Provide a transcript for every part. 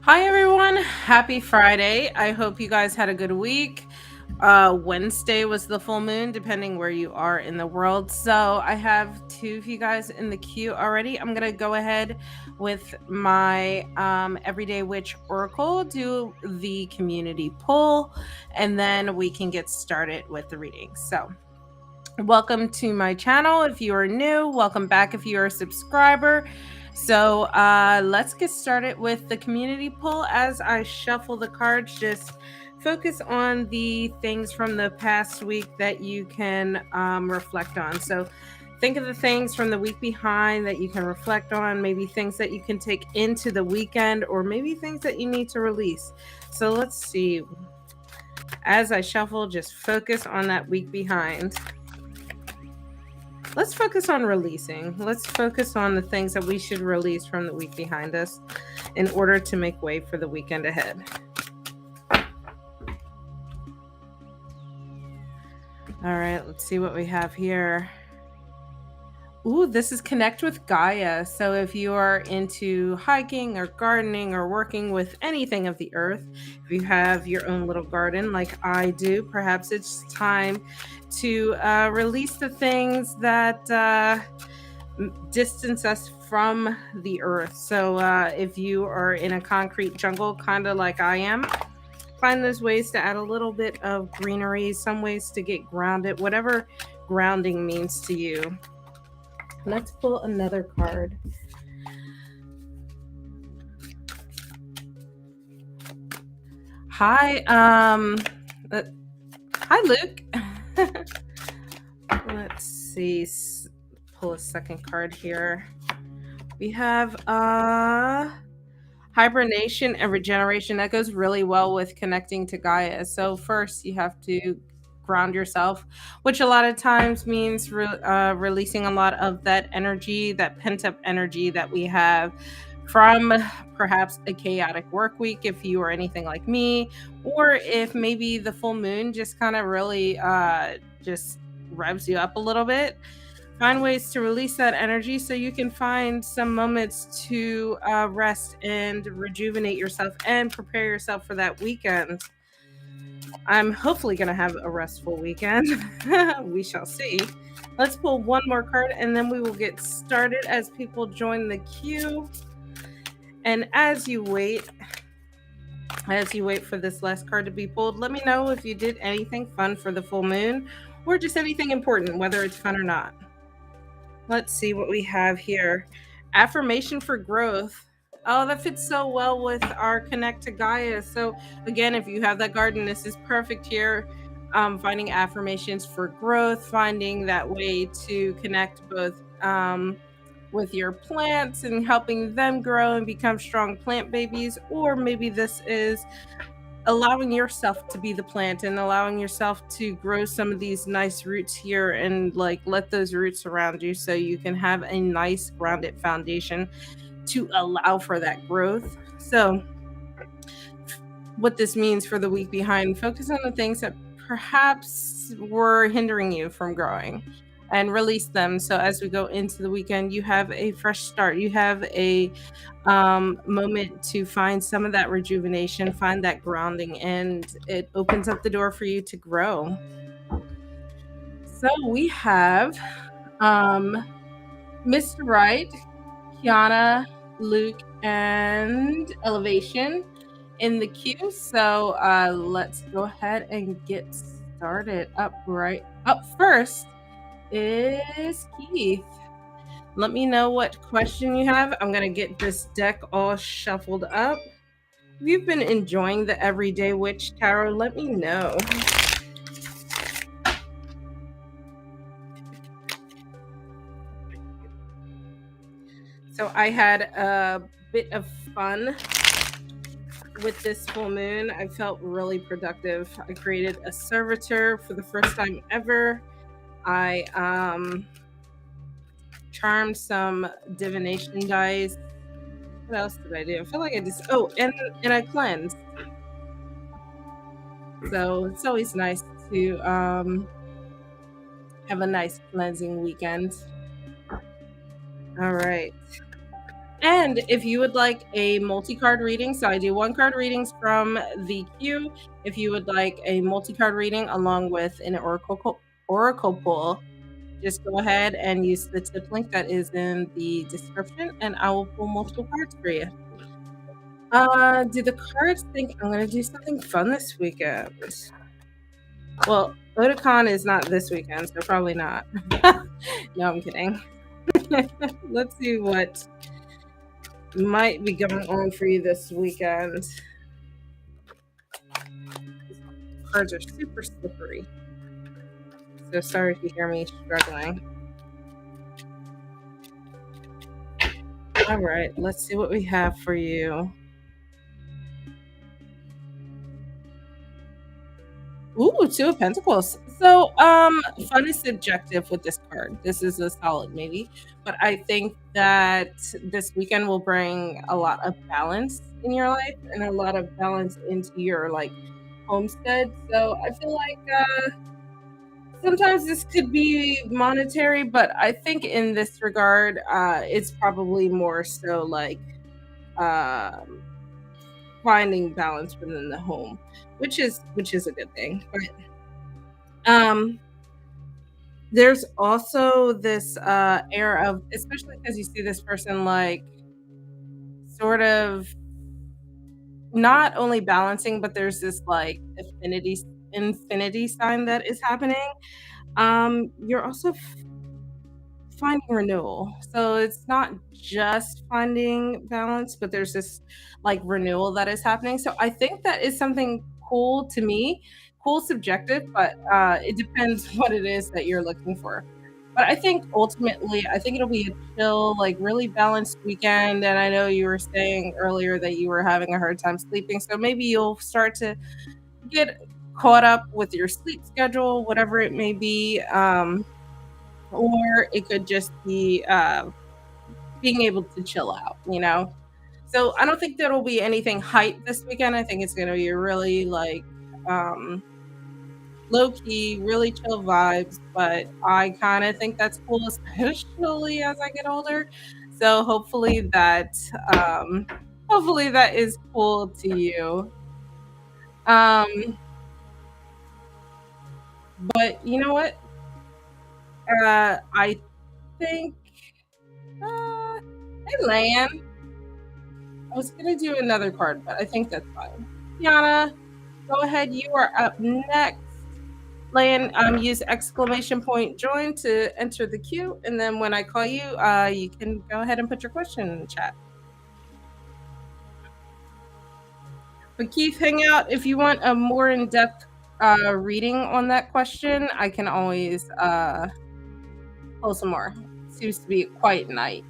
Hi, everyone. Happy Friday. I hope you guys had a good week. Wednesday was the full moon, depending where you are in the world. So I have two of you guys in the queue already. I'm going to go ahead with my Everyday Witch Oracle, do the community poll, and then we can get started with the reading. So, welcome to my channel. If you are new, welcome back if you are a subscriber. So let's get started with the community poll. As I shuffle the cards, just focus on the things from the past week that you can reflect on. So think of the things from the week behind that you can reflect on, maybe things that you can take into the weekend, or maybe things that you need to release. So let's see. As I shuffle, just focus on that week behind. Let's focus on releasing. Let's focus on the things that we should release from the week behind us in order to make way for the weekend ahead. All right, let's see what we have here. Ooh, this is Connect with Gaia. So if you are into hiking or gardening or working with anything of the earth, if you have your own little garden like I do, perhaps it's time to release the things that distance us from the earth. So if you are in a concrete jungle, kind of like I am, find those ways to add a little bit of greenery, some ways to get grounded, whatever grounding means to you. Let's pull another card. Hi, hi, Luke. Let's see. Pull a second card here. We have hibernation and regeneration. That goes really well with connecting to Gaia. So first, you have to ground yourself, which a lot of times means releasing a lot of that energy, that pent up energy that we have from perhaps a chaotic work week, if you are anything like me, or if maybe the full moon just kind of really just revs you up a little bit. Find ways to release that energy so you can find some moments to rest and rejuvenate yourself and prepare yourself for that weekend. I'm hopefully going to have a restful weekend. We shall see. Let's pull one more card and then we will get started as people join the queue. And as you wait for this last card to be pulled, let me know if you did anything fun for the full moon or just anything important, whether it's fun or not. Let's see what we have here. Affirmation for growth. Oh, that fits so well with our Connect to Gaia. So again, if you have that garden, this is perfect here. Finding affirmations for growth, finding that way to connect both with your plants and helping them grow and become strong plant babies. Or maybe this is allowing yourself to be the plant and allowing yourself to grow some of these nice roots here and like let those roots surround you so you can have a nice grounded foundation to allow for that growth. So what this means for the week behind, focus on the things that perhaps were hindering you from growing and release them. So as we go into the weekend, you have a fresh start. You have a moment to find some of that rejuvenation, find that grounding, and it opens up the door for you to grow. So we have Mr. Wright, Kiana, Luke, and Elevation in the queue. So let's go ahead and get started. Up first is Keith. Let me know what question you have. I'm going to get this deck all shuffled up. If you've been enjoying the Everyday Witch Tarot, let me know. So I had a bit of fun with this full moon. I felt really productive. I created a servitor for the first time ever. I charmed some divination dice. What else did I do? I feel like I just and I cleansed. So it's always nice to have a nice cleansing weekend. All right. And if you would like a multi-card reading, so I do one-card readings from the queue. If you would like a multi-card reading along with an oracle pull, just go ahead and use the tip link that is in the description, and I will pull multiple cards for you. Do the cards think I'm gonna do something fun this weekend? Well, Otakon is not this weekend, so probably not. No, I'm kidding. Let's see what might be going on for you this weekend. These cards are super slippery. So sorry if you hear me struggling. All right, let's see what we have for you. Ooh, Two of Pentacles. So, fun is subjective with this card. This is a solid maybe, but I think that this weekend will bring a lot of balance in your life and a lot of balance into your like homestead. So I feel like sometimes this could be monetary, but I think in this regard, it's probably more so like um, finding balance within the home, which is a good thing. But there's also this air of, especially because you see this person like sort of not only balancing, but there's this like infinity sign that is happening. You're also finding renewal. So it's not just finding balance, but there's this like renewal that is happening. So I think that is something cool to me, cool subjective, but it depends what it is that you're looking for. But I think ultimately, I think it'll be a chill, like really balanced weekend. And I know you were saying earlier that you were having a hard time sleeping. So maybe you'll start to get caught up with your sleep schedule, whatever it may be. Or it could just be being able to chill out, you know? So I don't think there'll be anything hype this weekend. I think it's going to be really like um, low key, really chill vibes. But I kind of think that's cool, especially as I get older. So um, hopefully that is cool to you. Um, but you know what? I think, hey, Lan. I was gonna do another card, but I think that's fine. Tiana, go ahead. You are up next. Lan, use exclamation point join to enter the queue, and then when I call you, you can go ahead and put your question in the chat. But Keith, hang out if you want a more in-depth reading on that question. I can always pull some more. Seems to be a quiet night,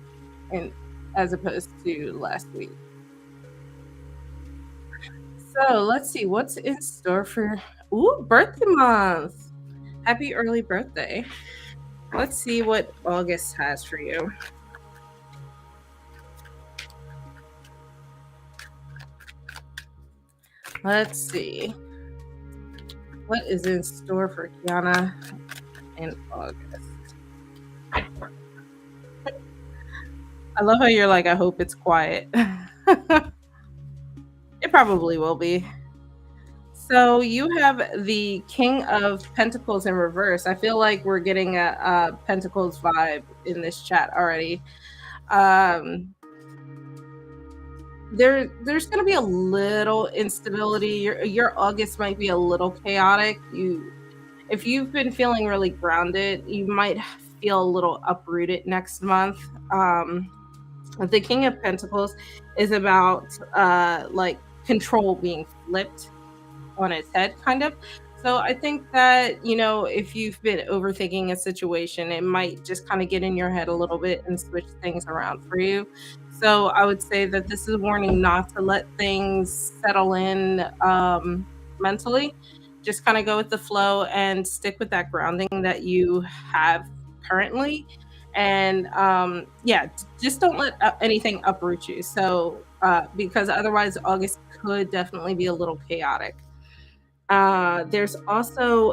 and as opposed to last week. So let's see what's in store for birthday month. Happy early birthday. Let's see what August has for you. Let's see. What is in store for Kiana in August? I love how you're like, I hope it's quiet. It probably will be. So you have the King of Pentacles in reverse. I feel like we're getting a Pentacles vibe in this chat already. There's going to be a little instability. Your August might be a little chaotic. If you've been feeling really grounded, you might feel a little uprooted next month. The King of Pentacles is about like control being flipped on its head, kind of. So I think that, you know, if you've been overthinking a situation, it might just kind of get in your head a little bit and switch things around for you. So I would say that this is a warning not to let things settle in mentally. Just kind of go with the flow and stick with that grounding that you have currently. And yeah, just don't let anything uproot you. So because otherwise August could definitely be a little chaotic. There's also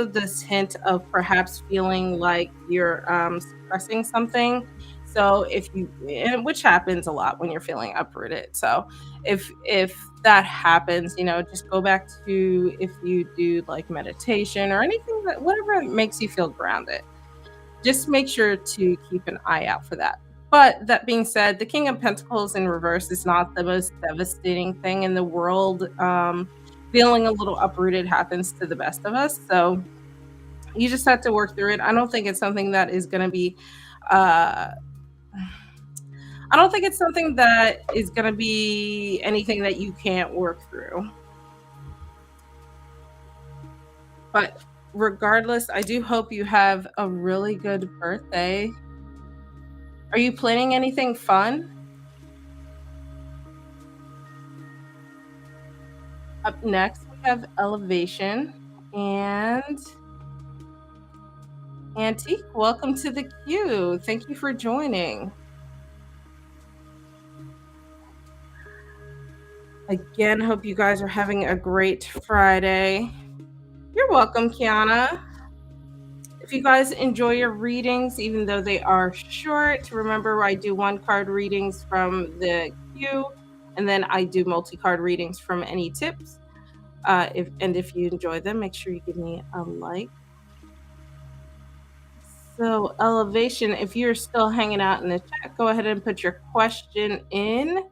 this hint of perhaps feeling like you're suppressing something. So and which happens a lot when you're feeling uprooted. So if that happens, just go back to, if you do like meditation or anything, that whatever makes you feel grounded, just make sure to keep an eye out for that. But that being said, the King of Pentacles in reverse is not the most devastating thing in the world. Feeling a little uprooted happens to the best of us. So you just have to work through it. I don't think it's something that is going to be, uh, I don't think it's something that is going to be anything that you can't work through. But regardless, I do hope you have a really good birthday. Are you planning anything fun? Up next, we have Elevation and Antique. Welcome to the queue. Thank you for joining. Again, hope you guys are having a great Friday. You're welcome, Kiana. If you guys enjoy your readings, even though they are short, remember I do one card readings from the queue, and then I do multi-card readings from any tips. If you enjoy them, make sure you give me a like. So, Elevation, if you're still hanging out in the chat, go ahead and put your question in.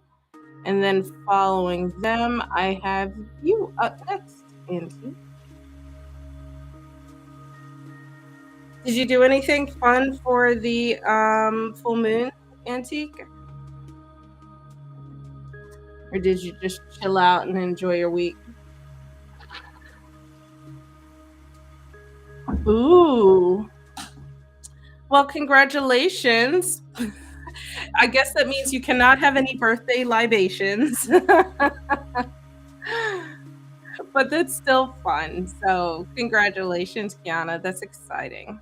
And then following them, I have you up next, Antique. Did you do anything fun for the full moon, Antique? Or did you just chill out and enjoy your week? Ooh. Well, congratulations. I guess that means you cannot have any birthday libations. But that's still fun. So congratulations, Kiana. That's exciting.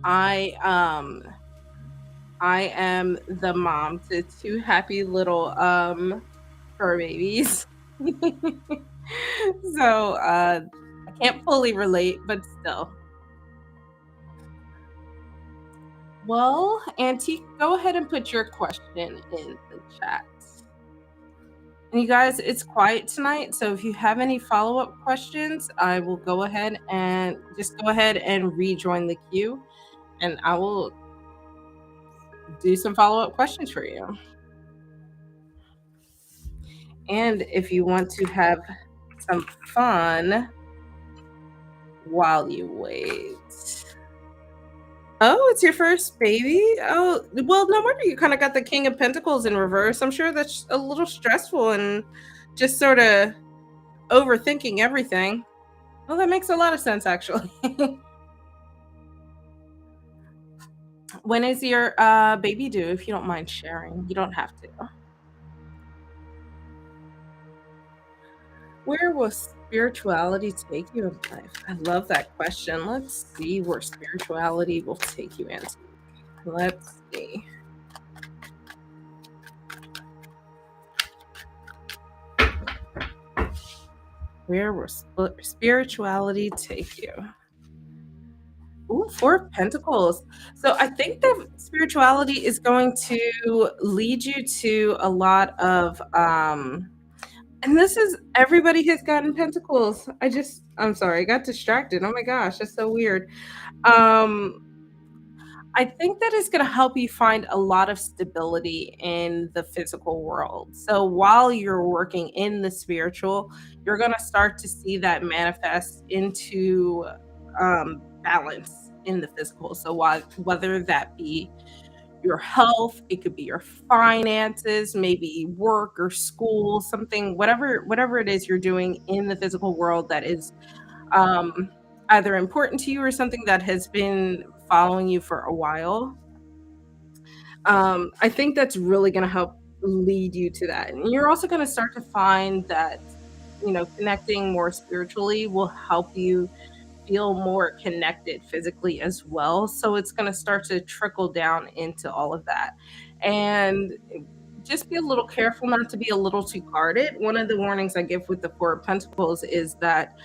I am the mom to two happy little fur babies. So I can't fully relate, but still. Well, Antique, go ahead and put your question in the chat. And you guys, it's quiet tonight, so if you have any follow-up questions, I will go ahead and rejoin the queue, and I will do some follow-up questions for you. And if you want to have some fun while you wait. Oh, it's your first baby? Oh, well, no wonder you kind of got the King of Pentacles in reverse. I'm sure that's a little stressful and just sort of overthinking everything. Well, that makes a lot of sense, actually. When is your baby due, if you don't mind sharing? You don't have to. Where will spirituality take you in life? I love that question. Let's see where spirituality will take you, Antique. Let's see. Where will spirituality take you? Ooh, Four of Pentacles. So I think that spirituality is going to lead you to a lot of and this is, everybody has gotten pentacles. I'm sorry, I got distracted. Oh my gosh, that's so weird. I think that is going to help you find a lot of stability in the physical world. So while you're working in the spiritual, you're going to start to see that manifest into balance in the physical. So whether that be your health, it could be your finances, maybe work or school, something, whatever it is you're doing in the physical world that is either important to you or something that has been following you for a while. I think that's really going to help lead you to that. And you're also going to start to find that, connecting more spiritually will help you feel more connected physically as well. So it's going to start to trickle down into all of that. And just be a little careful not to be a little too guarded. One of the warnings I give with the Four of Pentacles is that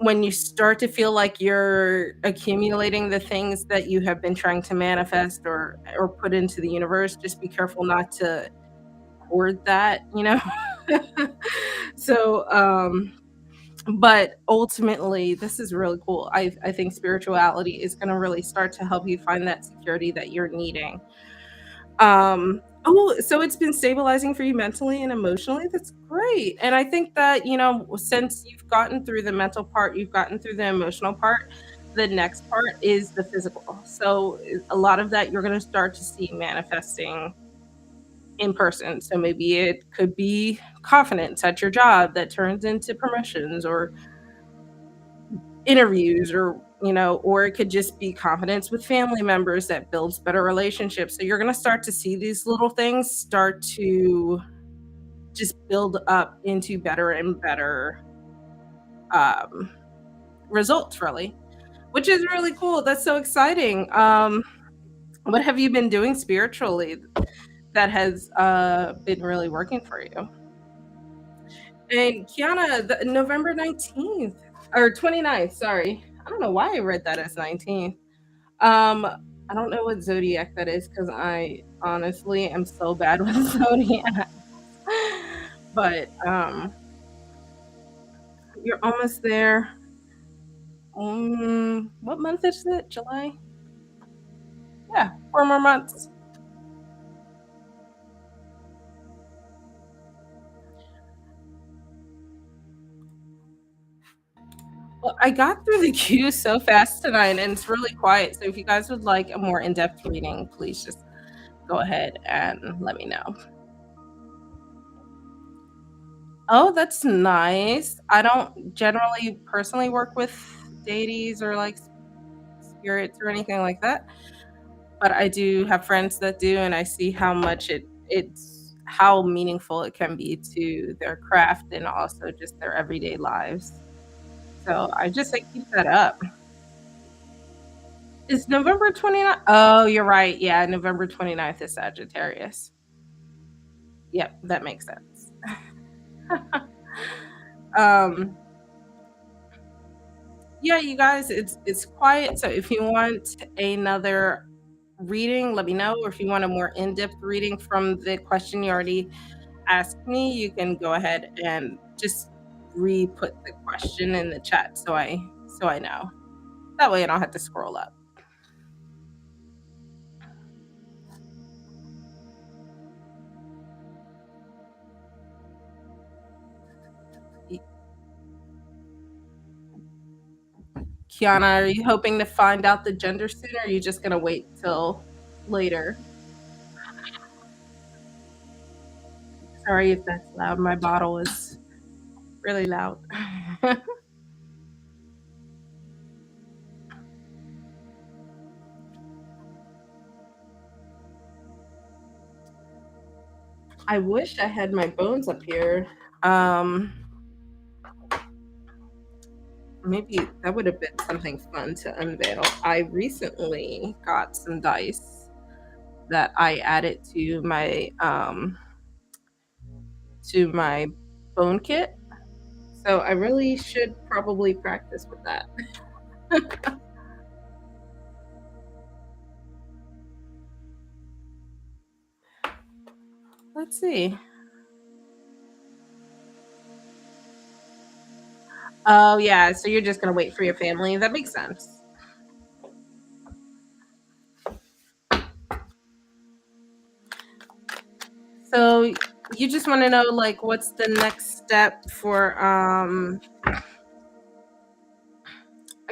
when you start to feel like you're accumulating the things that you have been trying to manifest or put into the universe, just be careful not to hoard that, you know? So, but ultimately, this is really cool. I think spirituality is gonna really start to help you find that security that you're needing. Oh, so it's been stabilizing for you mentally and emotionally? That's great. And I think that, since you've gotten through the mental part, you've gotten through the emotional part, the next part is the physical. So a lot of that you're going to start to see manifesting in person. So maybe it could be confidence at your job that turns into promotions or interviews or it could just be confidence with family members that builds better relationships. So you're going to start to see these little things start to just build up into better and better um, results, really, which is really cool. That's so exciting. What have you been doing spiritually that has been really working for you? And Kiana, November 19th or 29th, sorry. I don't know why I read that as 19th. Um, I don't know what zodiac that is because I honestly am so bad with zodiac. But you're almost there. What month is it? July? Yeah, 4 more months. Well, I got through the queue so fast tonight, and it's really quiet. So if you guys would like a more in-depth reading, please just go ahead and let me know. Oh, that's nice. I don't generally personally work with deities or like spirits or anything like that, but I do have friends that do, and I see how much it's how meaningful it can be to their craft and also just their everyday lives. So I just say keep that up. Is November 29th? Oh, you're right. Yeah, November 29th is Sagittarius. Yep, that makes sense. um yeah, you guys, it's quiet. So if you want another reading, let me know. Or if you want a more in-depth reading from the question you already asked me, you can go ahead and just re-put the question in the chat so I know. That way I don't have to scroll up. Kiana, are you hoping to find out the gender soon, or are you just gonna wait till later? Sorry if that's loud. My bottle is really loud. I wish I had my bones up here. Um, Maybe that would have been something fun to unveil. I recently got some dice that I added to my bone kit. So I really should probably practice with that. Let's see. Oh yeah, so you're just gonna wait for your family. That makes sense. So you just want to know like what's the next step for I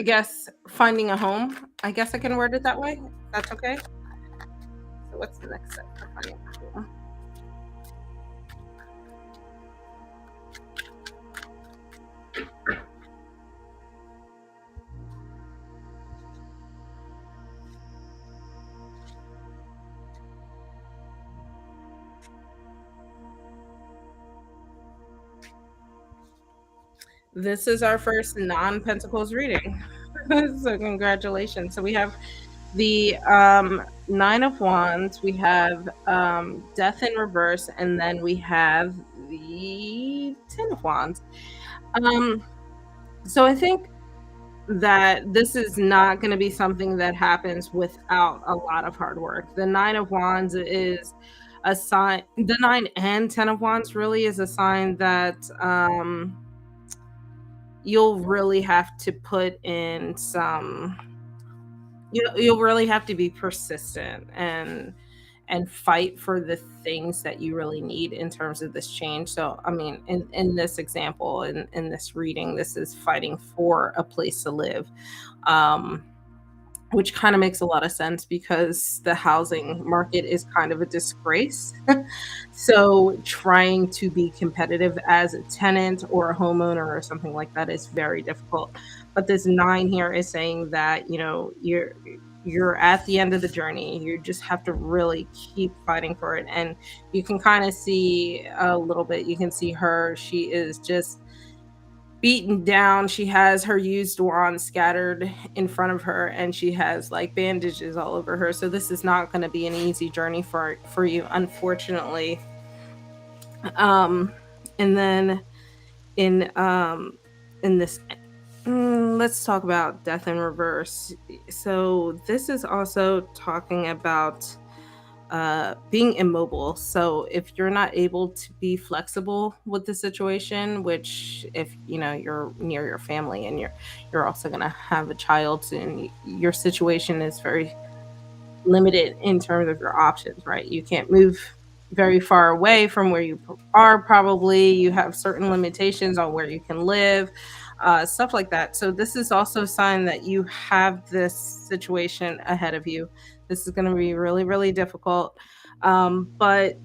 guess finding a home. I guess I can word it that way. That's okay. So what's the next step for finding a home? This is our first non-pentacles reading. So congratulations. So we have the nine of wands, we have death in reverse, and then we have the 10 of wands. um so I think that this is not going to be something that happens without a lot of hard work. The 9 of Wands is a sign, the 9 and 10 of Wands really is a sign that you'll really have to put in some, you'll really have to be persistent and fight for the things that you really need in terms of this change. So, I mean, in this example, in this reading, this is fighting for a place to live, um, which kind of makes a lot of sense because the housing market is kind of a disgrace. So, trying to be competitive as a tenant or a homeowner or something like that is very difficult. But this 9 here is saying that, you're at the end of the journey. You just have to really keep fighting for it. And you can kind of see a little bit, you can see her, she is just beaten down. She has her used wand scattered in front of her and she has like bandages all over her. So this is not going to be an easy journey for you, unfortunately. Um and then in this, let's talk about death in reverse. So this is also talking about being immobile. So if you're not able to be flexible with the situation, which if you're near your family and you're also going to have a child soon, your situation is very limited in terms of your options, right? You can't move very far away from where you are, probably. You have certain limitations on where you can live, stuff like that. So, this is also a sign that you have this situation ahead of you. This is going to be really, really difficult. But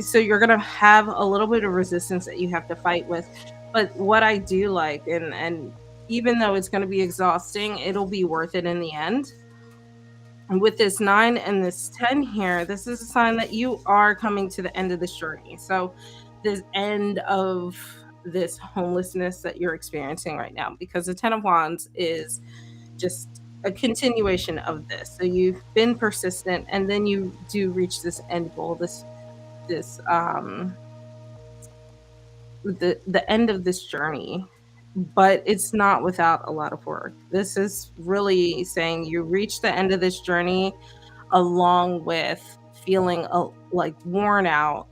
so you're going to have a little bit of resistance that you have to fight with. But what I do like, and even though it's going to be exhausting, it'll be worth it in the end. And with this 9 and this 10 here, this is a sign that you are coming to the end of this journey. So, this end of this homelessness that you're experiencing right now, because the 10 of Wands is just a continuation of this. So, you've been persistent and then you do reach this end goal, this the end of this journey, but it's not without a lot of work. This is really saying you reach the end of this journey along with feeling like worn out,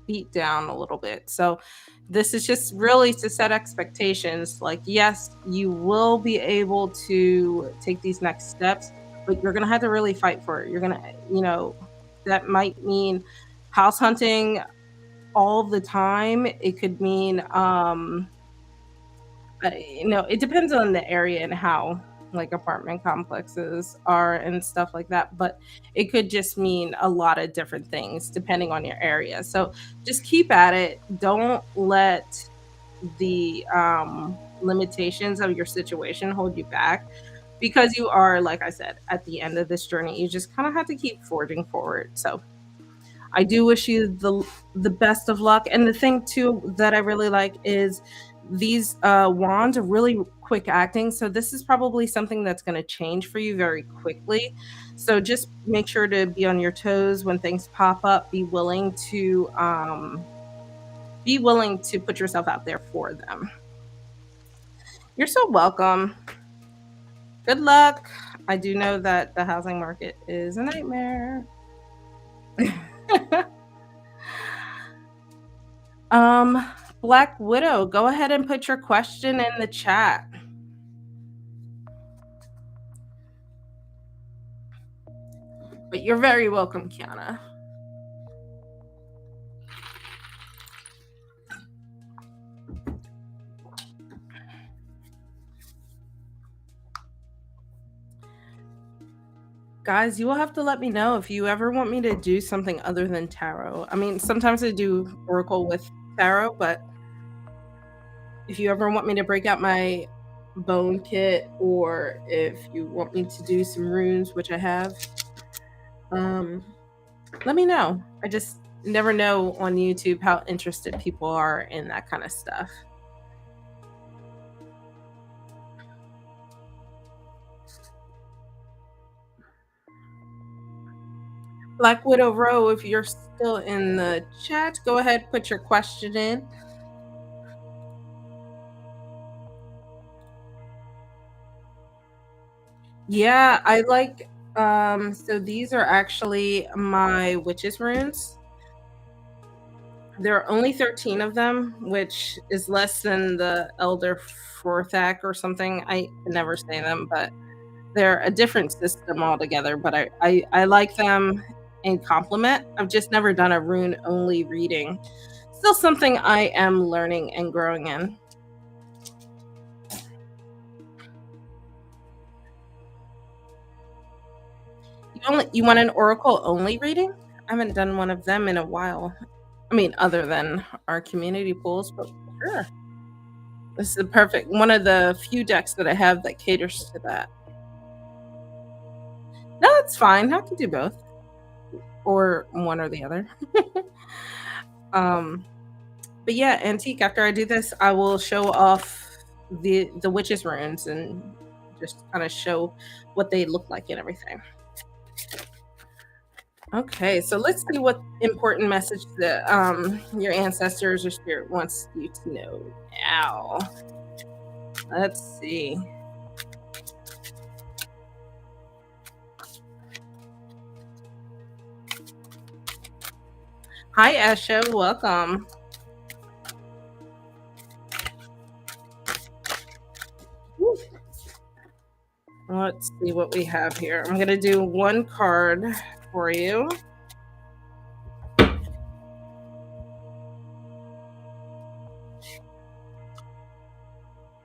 beat down a little bit. So this is just really to set expectations. Like, yes, you will be able to take these next steps, but you're going to have to really fight for it. You're going to, that might mean house hunting all the time. It could mean, it depends on the area and how like apartment complexes are and stuff like that. But it could just mean a lot of different things depending on your area. So just keep at it. Don't let the limitations of your situation hold you back because you are, like I said, at the end of this journey. You just kind of have to keep forging forward. So I do wish you the best of luck. And the thing too that I really like is these wands are really quick acting. So this is probably something that's going to change for you very quickly. So just make sure to be on your toes when things pop up. Be willing to put yourself out there for them. You're so welcome. Good luck. I do know that the housing market is a nightmare. Black Widow, go ahead and put your question in the chat. But you're very welcome, Kiana. Guys, you will have to let me know if you ever want me to do something other than tarot. I mean, sometimes I do oracle with tarot, but if you ever want me to break out my bone kit or if you want me to do some runes, which I have, let me know. I just never know on YouTube how interested people are in that kind of stuff. Black Widow Row, if you're still in the chat, go ahead, put your question in. Yeah, I like so these are actually my witches runes. There are only 13 of them, which is less than the Elder Forthak or something. I can never say them, but they're a different system altogether. But I like them in complement. I've just never done a rune only reading. Still something I am learning and growing in. You want an oracle only reading? I haven't done one of them in a while. I mean, other than our community pools, but sure. This is the perfect one of the few decks that I have that caters to that. No, it's fine. I can do both. Or one or the other. um, but yeah, Antique, after I do this, I will show off the witches runes and just kind of show what they look like and everything. Okay, so let's see what important message that your ancestors or spirit wants you to know now. Let's see. Hi, Esha. Welcome. Woo. Let's see what we have here. I'm going to do one card for you.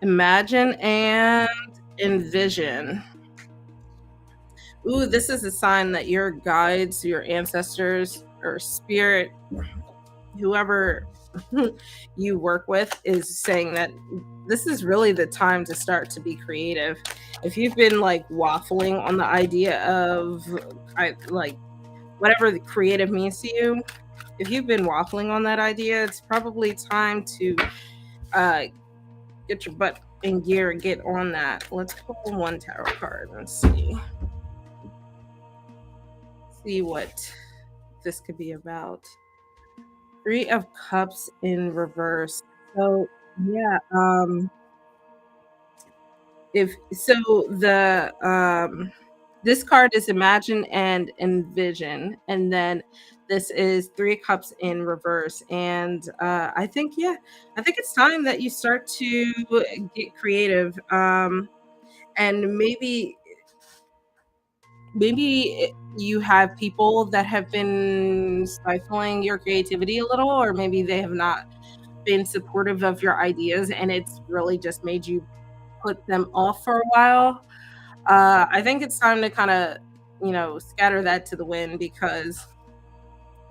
Imagine and envision. Ooh, this is a sign that your guides, your ancestors, or spirit, whoever you work with, is saying that this is really the time to start to be creative. If you've been like waffling on the idea of like whatever the creative means to you, if you've been waffling on that idea, it's probably time to uh, get your butt in gear and get on that. Let's pull one tarot card and see what this could be about. Three of Cups in reverse. So yeah, if so the this card is imagine and envision, and then this is Three of Cups in reverse. And I think, yeah, I think it's time that you start to get creative. And maybe you have people that have been stifling your creativity a little, or maybe they have not been supportive of your ideas, and it's really just made you put them off for a while. I think it's time to kind of, scatter that to the wind, because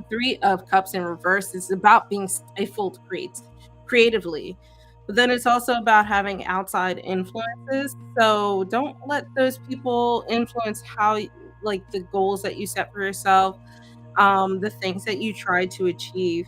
Three of Cups in reverse is about being stifled creatively. But then it's also about having outside influences. So don't let those people influence like the goals that you set for yourself, the things that you try to achieve.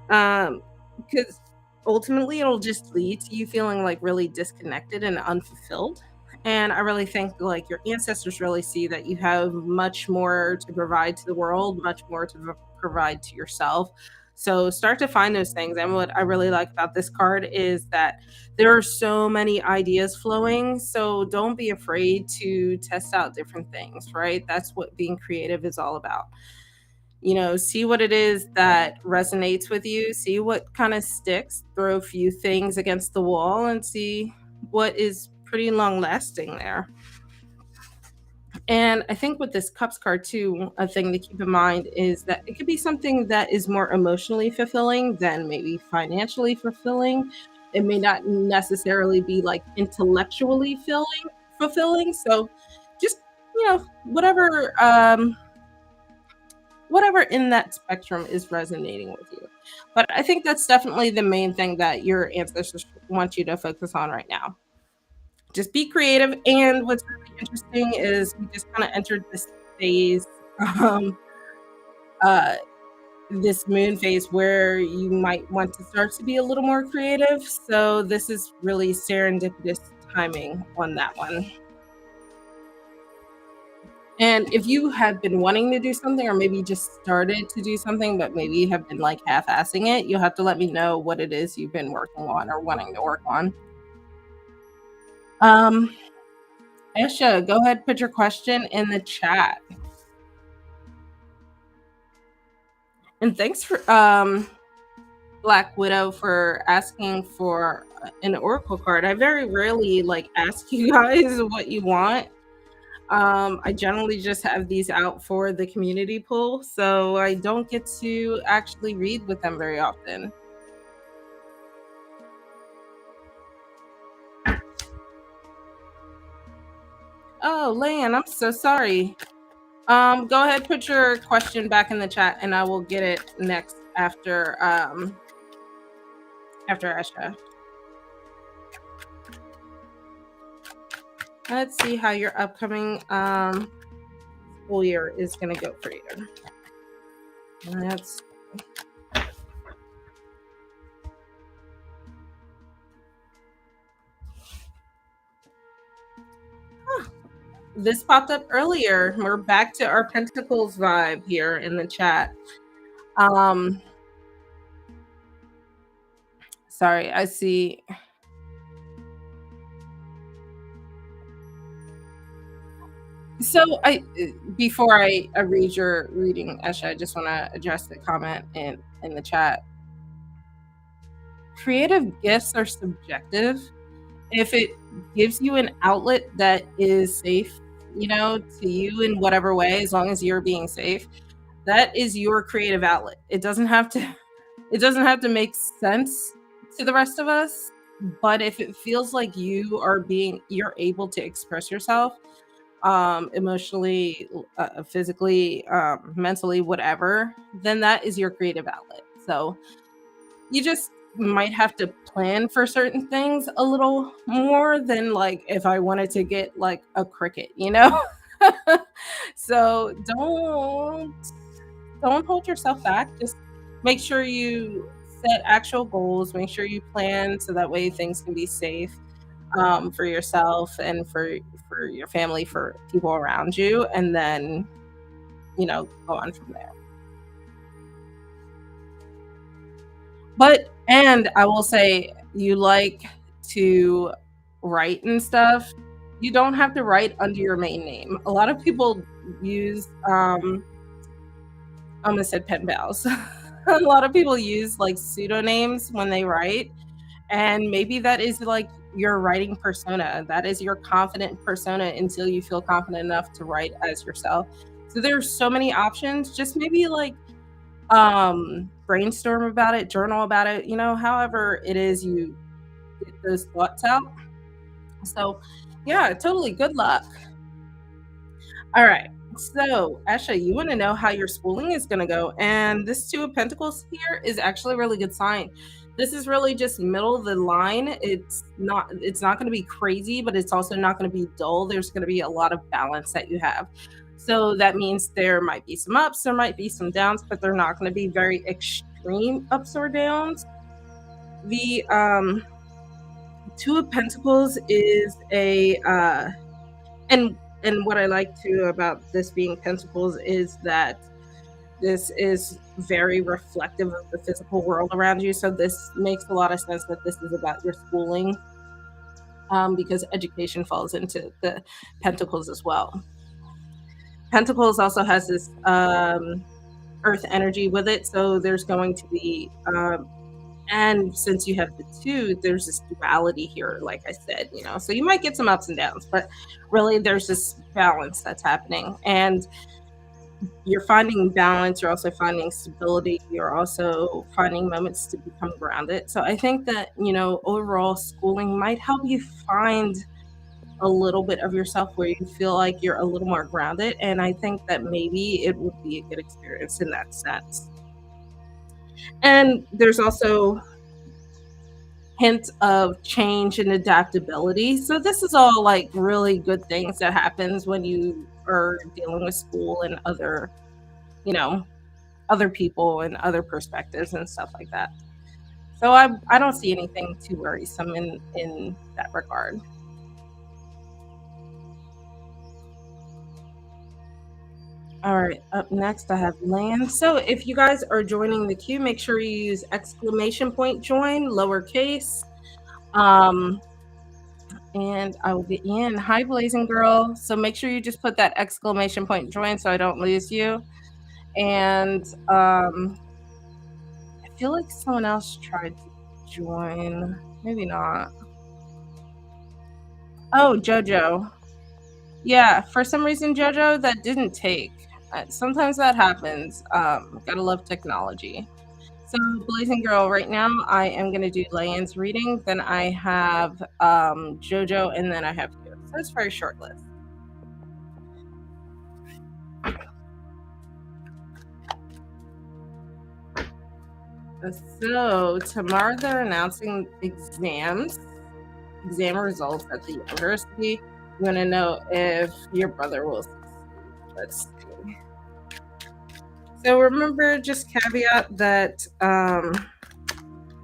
Because ultimately it'll just lead to you feeling like really disconnected and unfulfilled. And I really think like your ancestors really see that you have much more to provide to the world, much more to provide to yourself. So start to find those things. And what I really like about this card is that there are so many ideas flowing. So don't be afraid to test out different things, right? That's what being creative is all about. See what it is that resonates with you, see what kind of sticks, throw a few things against the wall and see what is pretty long lasting there. And I think with this cups card too, a thing to keep in mind is that it could be something that is more emotionally fulfilling than maybe financially fulfilling. It may not necessarily be like intellectually fulfilling. So just, whatever in that spectrum is resonating with you. But I think that's definitely the main thing that your ancestors want you to focus on right now. Just be creative. And what's really interesting is we just kind of entered this phase, um, uh, this moon phase, where you might want to start to be a little more creative. So this is really serendipitous timing on that one. And if you have been wanting to do something, or maybe just started to do something, but maybe you have been like half-assing it, you'll have to let me know what it is you've been working on or wanting to work on. Um, Esha, go ahead, put your question in the chat. And thanks for Black Widow for asking for an oracle card. I very rarely like ask you guys what you want. I generally just have these out for the community pool, so I don't get to actually read with them very often. Oh, Lan, I'm so sorry. Go ahead, put your question back in the chat, and I will get it next after Asha. Let's see how your upcoming school year is gonna go for you. That's this popped up earlier. We're back to our Pentacles vibe here in the chat. Sorry, I see. So before I read your reading, Esha, I just want to address the comment in the chat. Creative gifts are subjective. If it gives you an outlet that is safe, to you in whatever way, as long as you're being safe, that is your creative outlet. It doesn't have to make sense to the rest of us, but if it feels like you're able to express yourself emotionally, physically, mentally, whatever, then that is your creative outlet. So you just might have to plan for certain things a little more than like if I wanted to get like a cricket, So don't hold yourself back. Just make sure you set actual goals, make sure you plan so that way things can be safe for yourself and for your family, for people around you, and then go on from there. And I will say, you like to write and stuff, you don't have to write under your main name. A lot of people use I almost said pen pals. A lot of people use like pseudonyms when they write, and maybe that is like your writing persona. That is your confident persona until you feel confident enough to write as yourself. So there's so many options. Just maybe like brainstorm about it, journal about it, however it is you get those thoughts out. So yeah, totally, good luck. All right, so Esha, you want to know how your schooling is going to go, and this Two of Pentacles here is actually a really good sign. This is really just middle of the line. It's not going to be crazy, but it's also not going to be dull. There's going to be a lot of balance that you have. So that means there might be some ups, there might be some downs, but they're not going to be very extreme ups or downs. The Two of Pentacles is a and what I like too about this being Pentacles is that this is very reflective of the physical world around you. So this makes a lot of sense that this is about your schooling, because education falls into the Pentacles as well. Pentacles also has this earth energy with it, so there's going to be and since you have the two, there's this duality here, like I said, so you might get some ups and downs, but really there's this balance that's happening, and you're finding balance, you're also finding stability, you're also finding moments to become grounded. So I think that overall schooling might help you find a little bit of yourself where you feel like you're a little more grounded, and I think that maybe it would be a good experience in that sense. And there's also hints of change and adaptability. So this is all like really good things that happens when you are dealing with school and other people and other perspectives and stuff like that. So I don't see anything too worrisome in that regard. All right, up next I have Land. So if you guys are joining the queue, make sure you use !join, lowercase. And I will get you in. Hi, Blazing Girl. So make sure you just put that exclamation point join so I don't lose you. And I feel like someone else tried to join. Maybe not. Oh, Jojo. Yeah, for some reason, Jojo, that didn't take. Sometimes that happens. Gotta love technology. So, Blazing Girl, right now I am gonna do Leanne's reading. Then I have Jojo, and then I have you. So it's very short list. So tomorrow they're announcing exam results at the university. I'm gonna know if your brother will succeed. Let's see. So remember, just caveat that I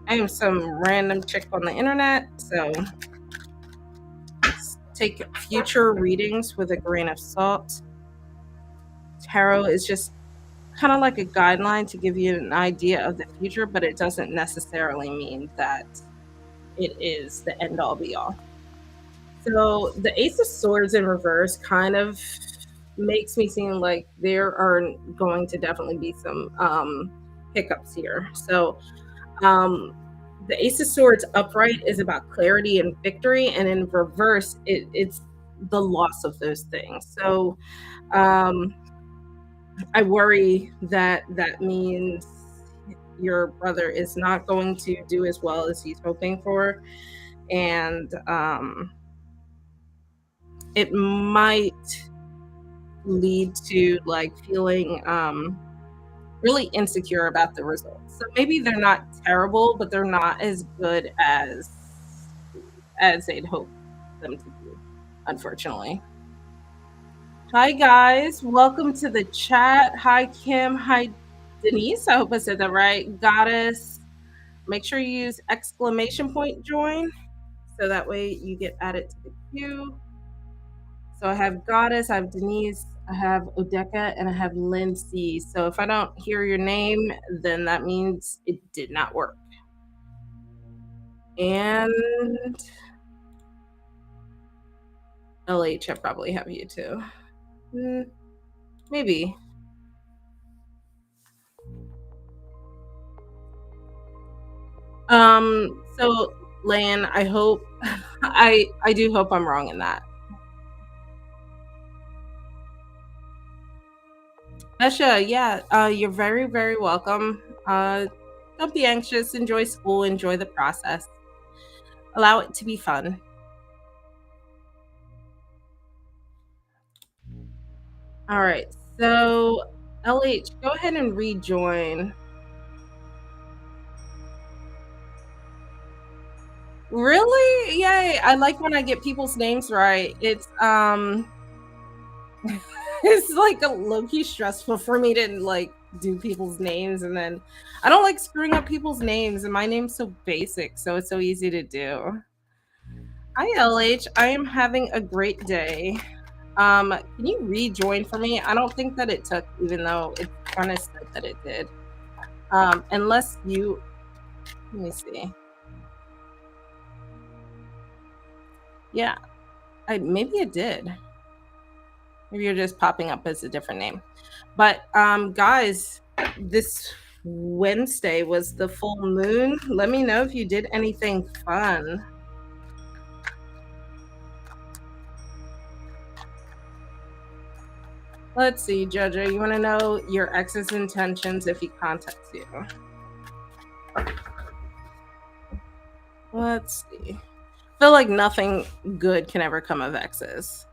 am some random chick on the internet, so take future readings with a grain of salt. Tarot is just kind of like a guideline to give you an idea of the future, but it doesn't necessarily mean that it is the end all be all. So the Ace of Swords in reverse kind of makes me seem like there are going to definitely be some hiccups here. So the Ace of Swords upright is about clarity and victory, and in reverse, it's the loss of those things. So um, I worry that that means your brother is not going to do as well as he's hoping for, and it might lead to like feeling really insecure about the results. So maybe they're not terrible, but they're not as good as they'd hope them to be, unfortunately. Hi guys, welcome to the chat. Hi Kim, hi Denise. I hope I said that right. Goddess. Make sure you use exclamation point join so that way you get added to the queue. So I have Goddess, I have Denise, I have Odeka, and I have Lindsay. So if I don't hear your name, then that means it did not work. And LH, I probably have you too. Maybe. So Lan, I hope I do hope I'm wrong in that. Esha, yeah, you're very, very welcome. Don't be anxious. Enjoy school. Enjoy the process. Allow it to be fun. All right. So, LH, go ahead and rejoin. Really? Yay! I like when I get people's names right. It's it's like a low-key stressful for me to like do people's names, and then I don't like screwing up people's names, and my name's so basic, so it's so easy to do. Hi LH, I am having a great day. Can you rejoin for me? I don't think that it took, even though it kind of said that it did. Unless you, let me see. Yeah, maybe it did. Maybe you're just popping up as a different name. But guys, this Wednesday was the full moon. Let me know if you did anything fun. Let's see, Jojo, you want to know your ex's intentions if he contacts you? Let's see. I feel like nothing good can ever come of exes.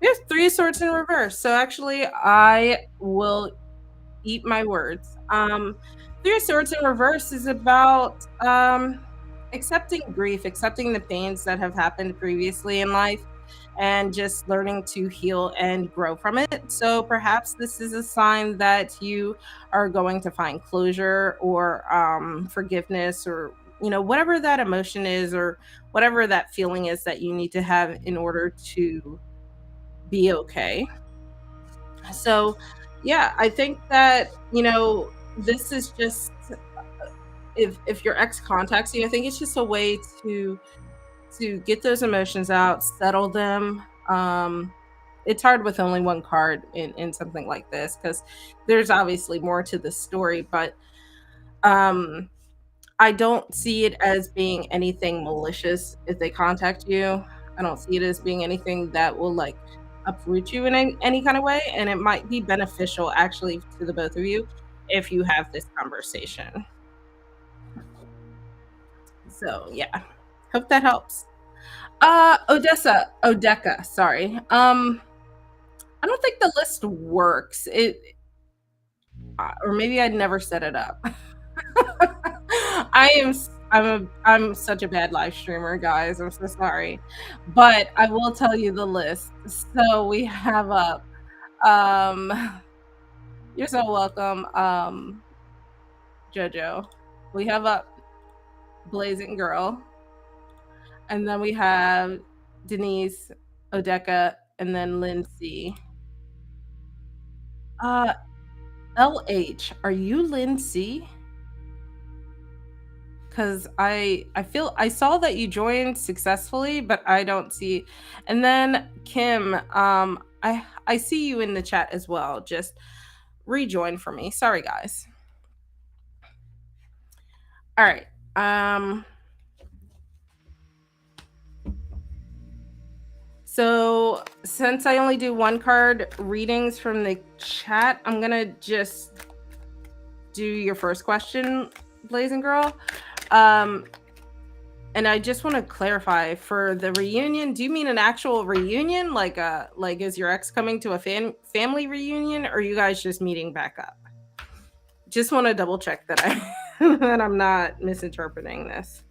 We have 3 swords in reverse, so actually I will eat my words. 3 swords in reverse is about accepting grief, accepting the pains that have happened previously in life, and just learning to heal and grow from it. So perhaps this is a sign that you are going to find closure or forgiveness, or whatever that emotion is, or whatever that feeling is that you need to have in order to be okay. So yeah, I think that this is just, if your ex contacts you, I think it's just a way to to get those emotions out, settle them. It's hard with only one card in something like this because there's obviously more to the story, but um, I don't see it as being anything malicious if they contact you. I don't see it as being anything that will like uproot you in any kind of way. And it might be beneficial actually to the both of you if you have this conversation. So yeah. Hope that helps. Odeka, sorry. I don't think the list works. Or maybe I'd never set it up. I'm such a bad live streamer, guys. I'm so sorry. But I will tell you the list. So we have up um you're so welcome, Jojo. We have up Blazing Girl, and then we have Denise, Odeka, and then Lindsay. Uh LH, are you Lindsay? Because I feel I saw that you joined successfully, but I don't see. And then Kim, I see you in the chat as well. Just rejoin for me. Sorry, guys. All right. So since I only do one card readings from the chat, I'm gonna just do your first question, Blazing Girl. And I just want to clarify for the reunion, do you mean an actual reunion? Like is your ex coming to a family reunion, or are you guys just meeting back up? Just want to double check that that I'm not misinterpreting this.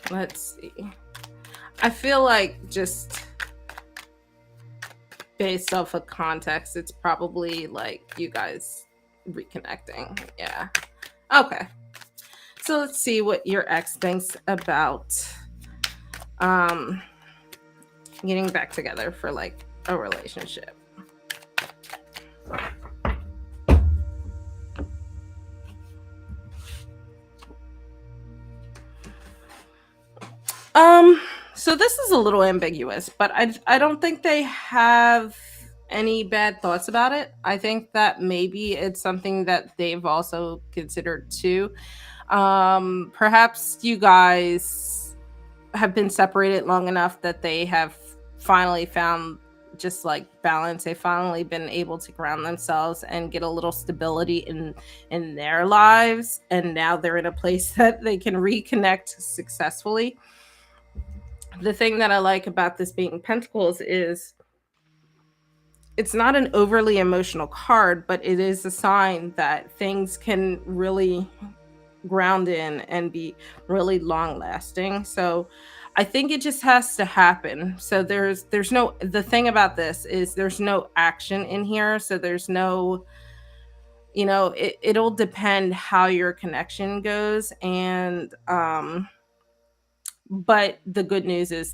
Let's see. I feel like just based off of context, it's probably like you guys reconnecting. Yeah. Okay. So let's see what your ex thinks about getting back together for like a relationship. So this is a little ambiguous, but I don't think they have any bad thoughts about it. I think that maybe it's something that they've also considered too. Perhaps you guys have been separated long enough that they have finally found just like balance. They've finally been able to ground themselves and get a little stability in their lives, and now they're in a place that they can reconnect successfully. The thing that I like about this being Pentacles is it's not an overly emotional card, but it is a sign that things can really ground in and be really long lasting. So I think it just has to happen. So there's no, the thing about this is there's no action in here. So there's no, it'll depend how your connection goes. And but the good news is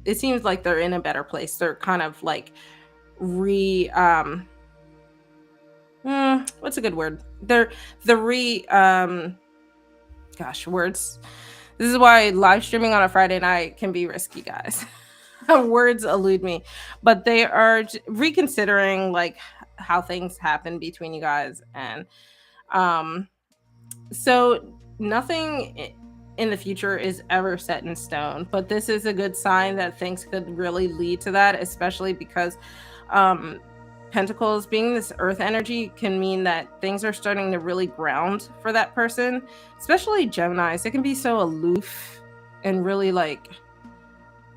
it seems like they're in a better place. They're kind of like what's a good word? Words. This is why live streaming on a Friday night can be risky, guys. Words elude me, but they are reconsidering like how things happen between you guys. And so nothing in the future is ever set in stone, but this is a good sign that things could really lead to that, especially because Pentacles being this earth energy can mean that things are starting to really ground for that person, especially Geminis. It can be so aloof and really like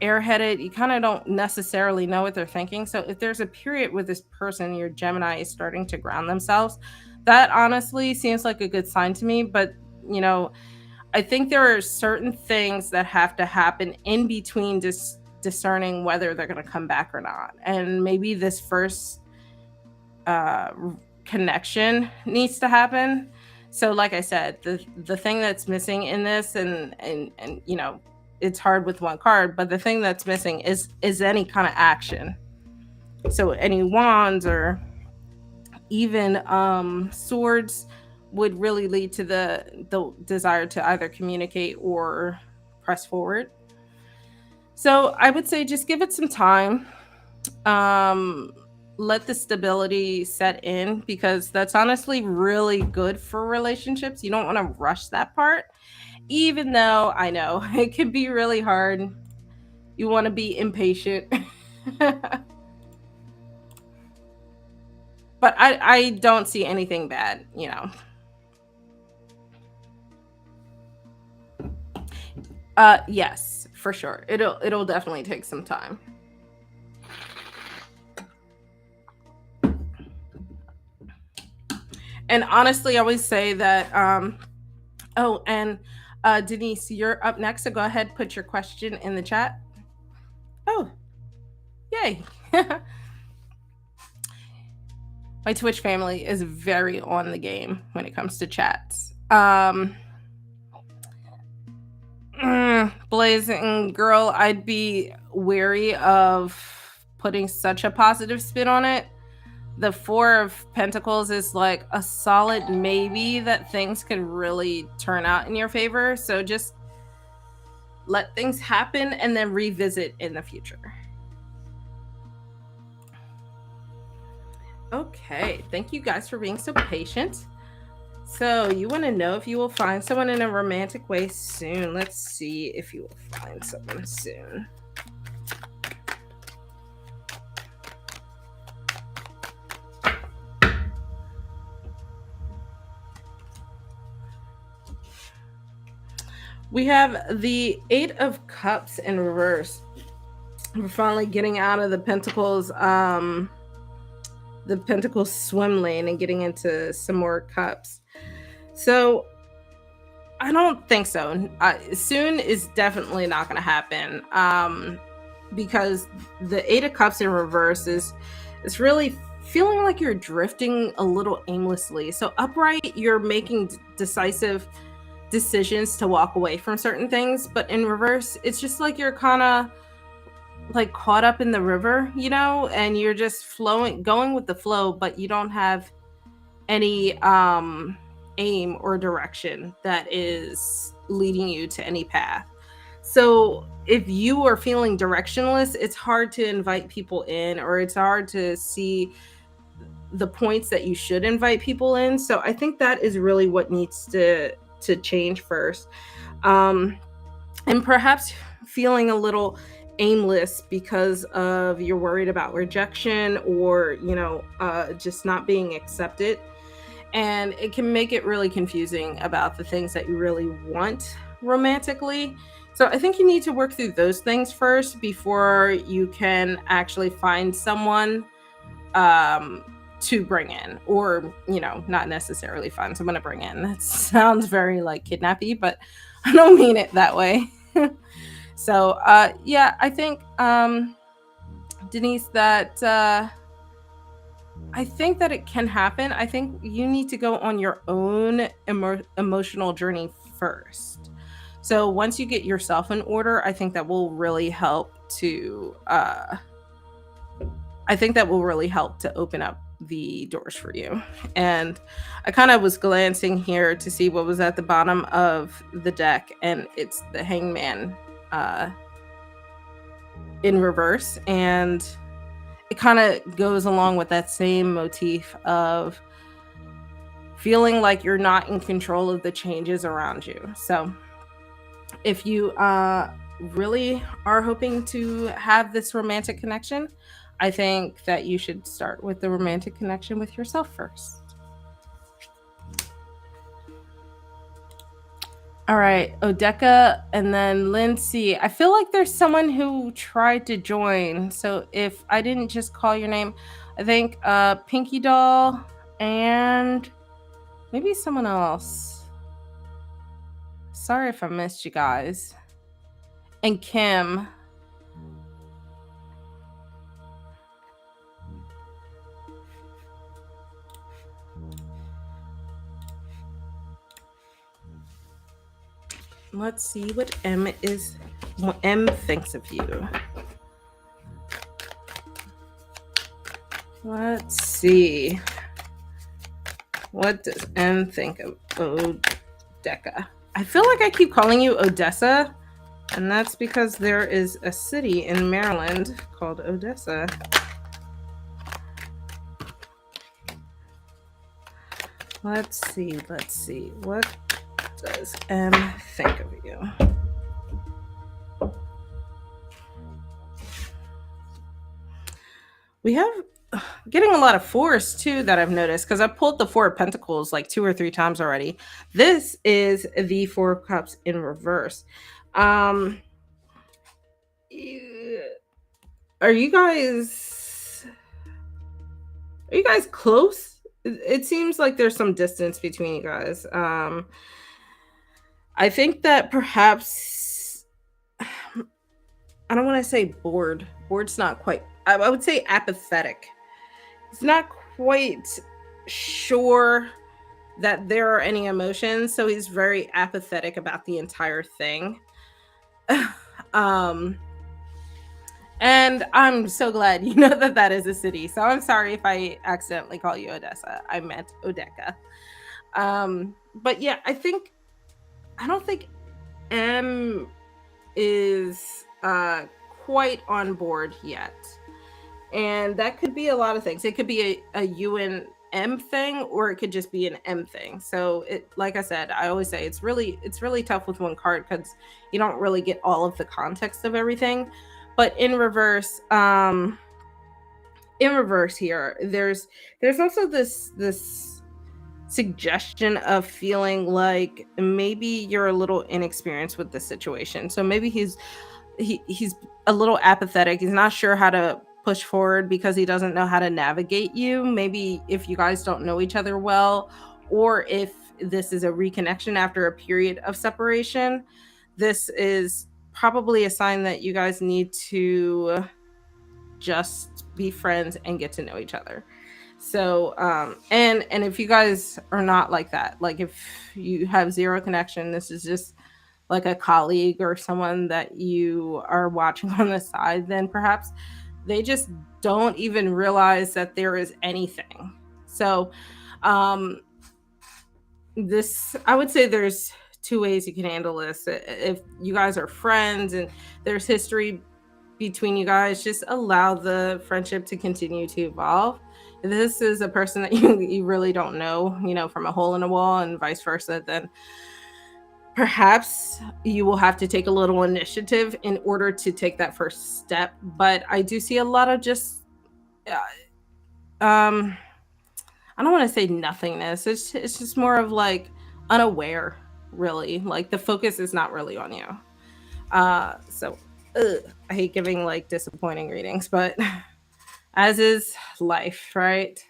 airheaded. You kind of don't necessarily know what they're thinking. So if there's a period with this person, your Gemini is starting to ground themselves, that honestly seems like a good sign to me. But I think there are certain things that have to happen in between just discerning whether they're going to come back or not. And maybe this first connection needs to happen. So like I said, the thing that's missing in this, and it's hard with one card, but the thing that's missing is any kind of action. So any wands or even swords would really lead to the desire to either communicate or press forward. So I would say just give it some time. Um, let the stability set in, because that's honestly really good for relationships. You don't want to rush that part, even though I know it can be really hard. You want to be impatient. But I don't see anything bad, you know. Yes, for sure. It'll definitely take some time. And honestly, I always say that oh, and Denise, you're up next, so go ahead, put your question in the chat. Oh, yay. My Twitch family is very on the game when it comes to chats. Blazing girl, I'd be wary of putting such a positive spin on it. The Four of Pentacles is like a solid maybe that things could really turn out in your favor. So just let things happen and then revisit in the future. Okay, thank you guys for being so patient. So you want to know if you will find someone in a romantic way soon. Let's see if you will find someone soon. We have the Eight of Cups in reverse. We're finally getting out of the Pentacles swim lane and getting into some more cups. So I don't think so. Soon is definitely not going to happen, because the Eight of Cups in reverse is really feeling like you're drifting a little aimlessly. So upright, you're making decisive decisions to walk away from certain things, but in reverse, it's just like you're kind of like caught up in the river, you know, and you're just going with the flow, but you don't have any aim or direction that is leading you to any path. So if you are feeling directionless, it's hard to invite people in, or it's hard to see the points that you should invite people in. So I think that is really what needs to change first. And perhaps feeling a little aimless because of you're worried about rejection, or you know, just not being accepted, and it can make it really confusing about the things that you really want romantically. So I think you need to work through those things first before you can actually find someone to bring in, or you know, not necessarily find someone to bring in. That sounds very like kidnappy, but I don't mean it that way. So yeah, I think Denise, that I think that it can happen. I think you need to go on your own emotional journey first. So once you get yourself in order, I think that will really help to open up the doors for you. And I kind of was glancing here to see what was at the bottom of the deck, and it's the Hangman in reverse, and it kind of goes along with that same motif of feeling like you're not in control of the changes around you. So if you really are hoping to have this romantic connection, I think that you should start with the romantic connection with yourself first. All right, Odeka and then Lindsay. I feel like there's someone who tried to join. So if I didn't just call your name, I think Pinky Doll and maybe someone else. Sorry if I missed you guys. And Kim. Let's see what M thinks of you. Let's see. What does M think of Odeka? I feel like I keep calling you Odessa, and that's because there is a city in Maryland called Odessa. Let's see. What does M think of you? We have getting a lot of fours too that I've noticed, because I pulled the Four of Pentacles like 2 or 3 times already. This is the Four of Cups in reverse. Are you guys close? It seems like there's some distance between you guys. I think that perhaps, I don't want to say bored. Bored's not quite. I would say apathetic. He's not quite sure that there are any emotions, so he's very apathetic about the entire thing. And I'm so glad you know that that is a city. So I'm sorry if I accidentally call you Odessa. I meant Odeka. But yeah, I don't think M is quite on board yet. And that could be a lot of things. It could be a U and M thing, or it could just be an M thing. So it, like I said, I always say it's really tough with one card because you don't really get all of the context of everything. But in reverse here, there's also this suggestion of feeling like maybe you're a little inexperienced with the situation. So maybe he's a little apathetic. He's not sure how to push forward because he doesn't know how to navigate you. Maybe if you guys don't know each other well, or if this is a reconnection after a period of separation, this is probably a sign that you guys need to just be friends and get to know each other. So and if you guys are not like that, like if you have zero connection, this is just like a colleague or someone that you are watching on the side, then perhaps they just don't even realize that there is anything. So this, I would say there's 2 ways you can handle this. If you guys are friends and there's history between you guys, just allow the friendship to continue to evolve. If this is a person that you really don't know, from a hole in a wall and vice versa, then perhaps you will have to take a little initiative in order to take that first step. But I do see a lot of just I don't want to say nothingness. It's just more of like unaware, really. Like the focus is not really on you. So I hate giving like disappointing readings, but as is life, right?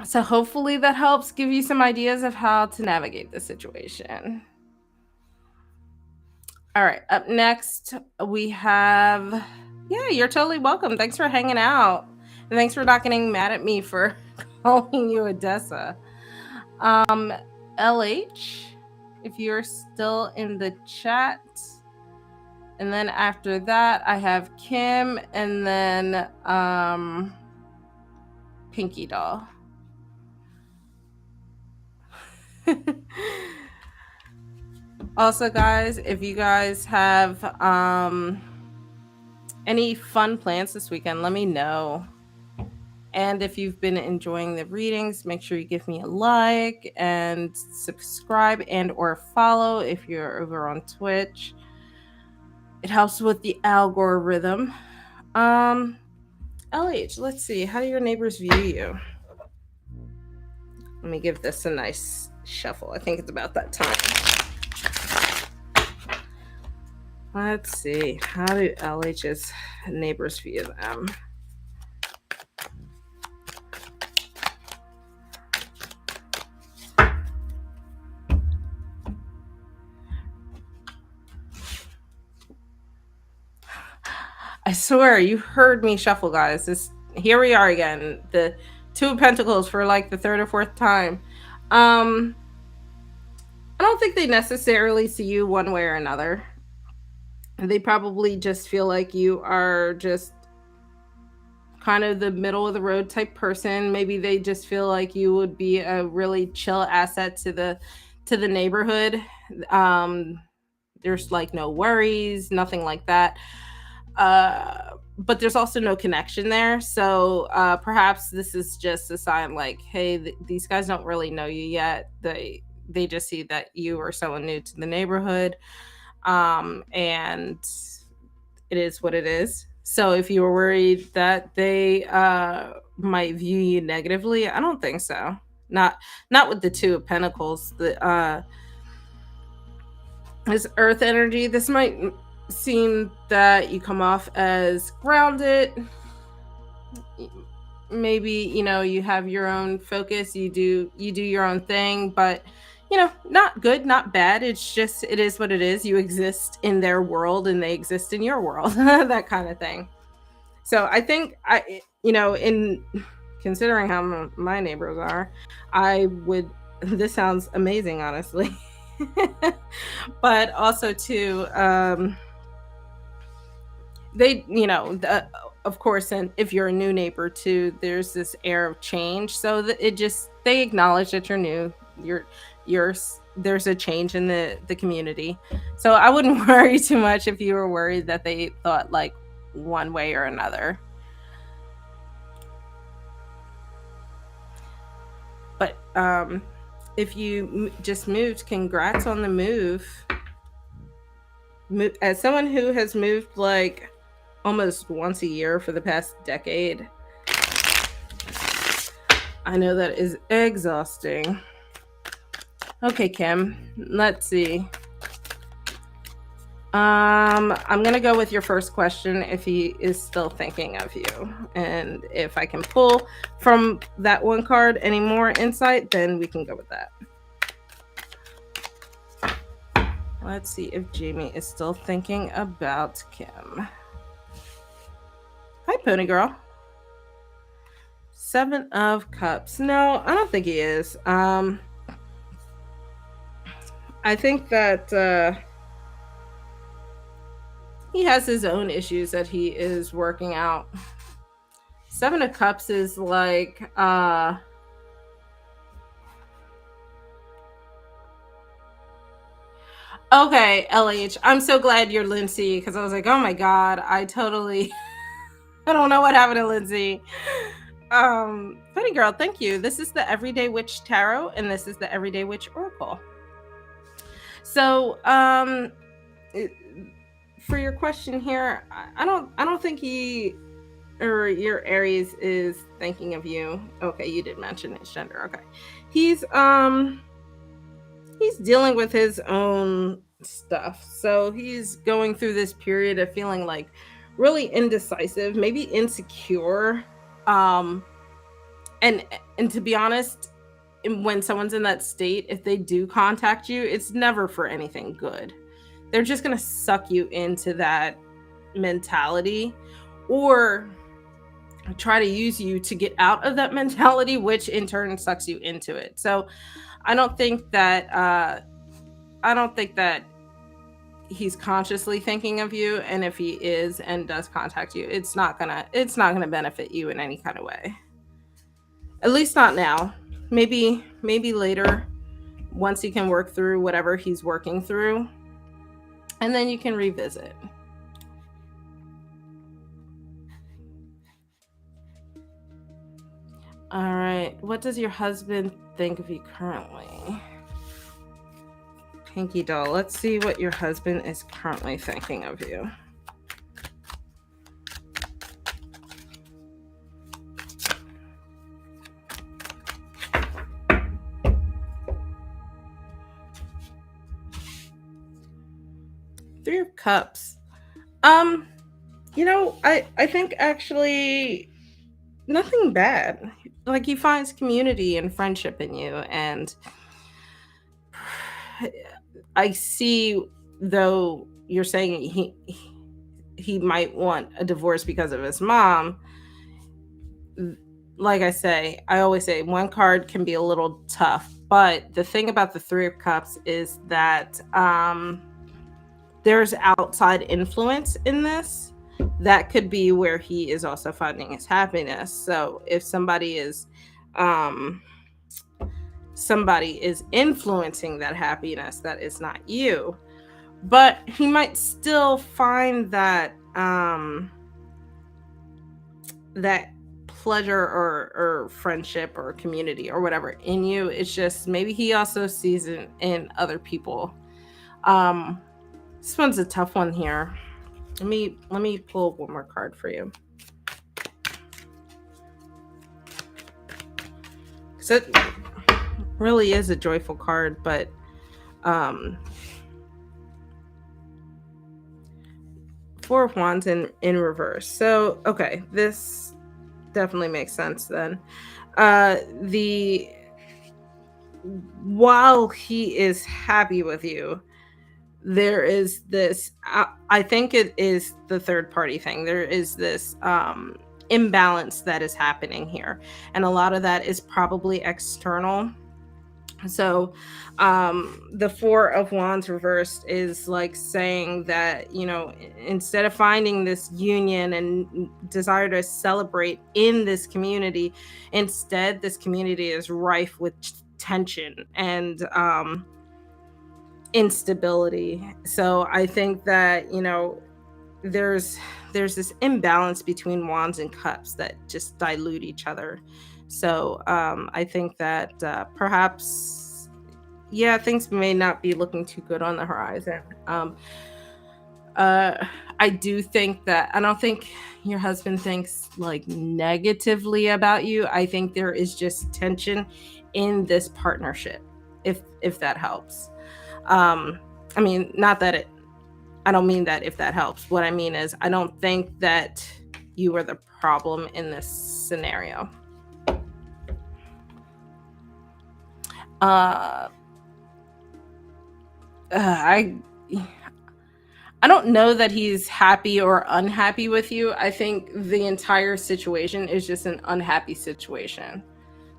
So hopefully that helps give you some ideas of how to navigate the situation. All right, up next we have, yeah, you're totally welcome. Thanks for hanging out. And thanks for not getting mad at me for calling you Odessa. LH, if you're still in the chat. And then after that, I have Kim and then Pinky Doll. Also, guys, if you guys have any fun plans this weekend, let me know. And if you've been enjoying the readings, make sure you give me a like and subscribe and or follow if you're over on Twitch. It helps with the algorithm. LH, let's see. How do your neighbors view you? Let me give this a nice shuffle. I think it's about that time. Let's see. How do LH's neighbors view them? I swear, you heard me shuffle, guys. Here we are again. The Two of Pentacles for like the 3rd or 4th time. I don't think they necessarily see you one way or another. They probably just feel like you are just kind of the middle of the road type person. Maybe they just feel like you would be a really chill asset to the neighborhood. Um, there's like no worries, nothing like that. But there's also no connection there. So perhaps this is just a sign like, hey, these guys don't really know you yet. They just see that you are someone new to the neighborhood, and it is what it is. So if you were worried that they might view you negatively, I don't think so. Not with the Two of Pentacles. This Earth energy. This might seem that you come off as grounded. Maybe you have your own focus. You do your own thing, but not good, not bad. It's just, it is what it is. You exist in their world and they exist in your world. That kind of thing. So I think in considering how my neighbors are, I would, this sounds amazing, honestly. But also too, they, of course, and if you're a new neighbor too, there's this air of change. So that they acknowledge that you're new. There's a change in the community. So I wouldn't worry too much if you were worried that they thought like one way or another. But if you just moved, congrats on the move. As someone who has moved like almost once a year for the past decade, I know that is exhausting. Okay, Kim, let's see. I'm gonna go with your first question, if he is still thinking of you. And if I can pull from that one card any more insight, then we can go with that. Let's see if Jamie is still thinking about Kim. Hi, Pony Girl. 7 of Cups. No, I don't think he is. I think that he has his own issues that he is working out. 7 of Cups is like okay, LH. I'm so glad you're Lindsay, because I was like, oh my god, I don't know what happened to Lindsay. Funny Girl, thank you. This is the Everyday Witch Tarot, and this is the Everyday Witch Oracle. So, for your question here, I don't think he or your Aries is thinking of you. Okay, you did mention his gender. Okay, he's dealing with his own stuff. So he's going through this period of feeling like really indecisive, maybe insecure. And to be honest, when someone's in that state, if they do contact you, it's never for anything good. They're just going to suck you into that mentality, or try to use you to get out of that mentality, which in turn sucks you into it. So I don't think that he's consciously thinking of you, and if he is and does contact you, it's not gonna benefit you in any kind of way. At least not now. Maybe later, once he can work through whatever he's working through, and then you can revisit. All right. What does your husband think of you currently? Pinky doll. Let's see what your husband is currently thinking of you. Three of Cups. I think actually nothing bad. Like, he finds community and friendship in you, and I see, though you're saying he might want a divorce because of his mom. Like I always say, one card can be a little tough, but the thing about the Three of Cups is that there's outside influence in this. that could be where he is also finding his happiness. So if um somebody is influencing that happiness, that is not you, but he might still find that pleasure or friendship or community or whatever in you. It's just maybe he also sees it in other people. um this one's a tough one here. Let me pull one more card for you, because it really is a joyful card, but um Four of Wands in reverse. So okay, this definitely makes sense then. The While he is happy with you, there is this I think it is the third party thing. There is this imbalance that is happening here, and a lot of that is probably external. So the Four of Wands reversed is like saying that, instead of finding this union and desire to celebrate in this community, instead this community is rife with tension and instability. So I think that, there's this imbalance between Wands and Cups that just dilute each other. So I think that perhaps, yeah, things may not be looking too good on the horizon. I do think that I don't think your husband thinks like negatively about you. I think there is just tension in this partnership, if that helps. Um, I mean, not that it. I don't mean that if that helps. What I mean is, I don't think that you are the problem in this scenario. Uh, I don't know that he's happy or unhappy with you. I think the entire situation is just an unhappy situation.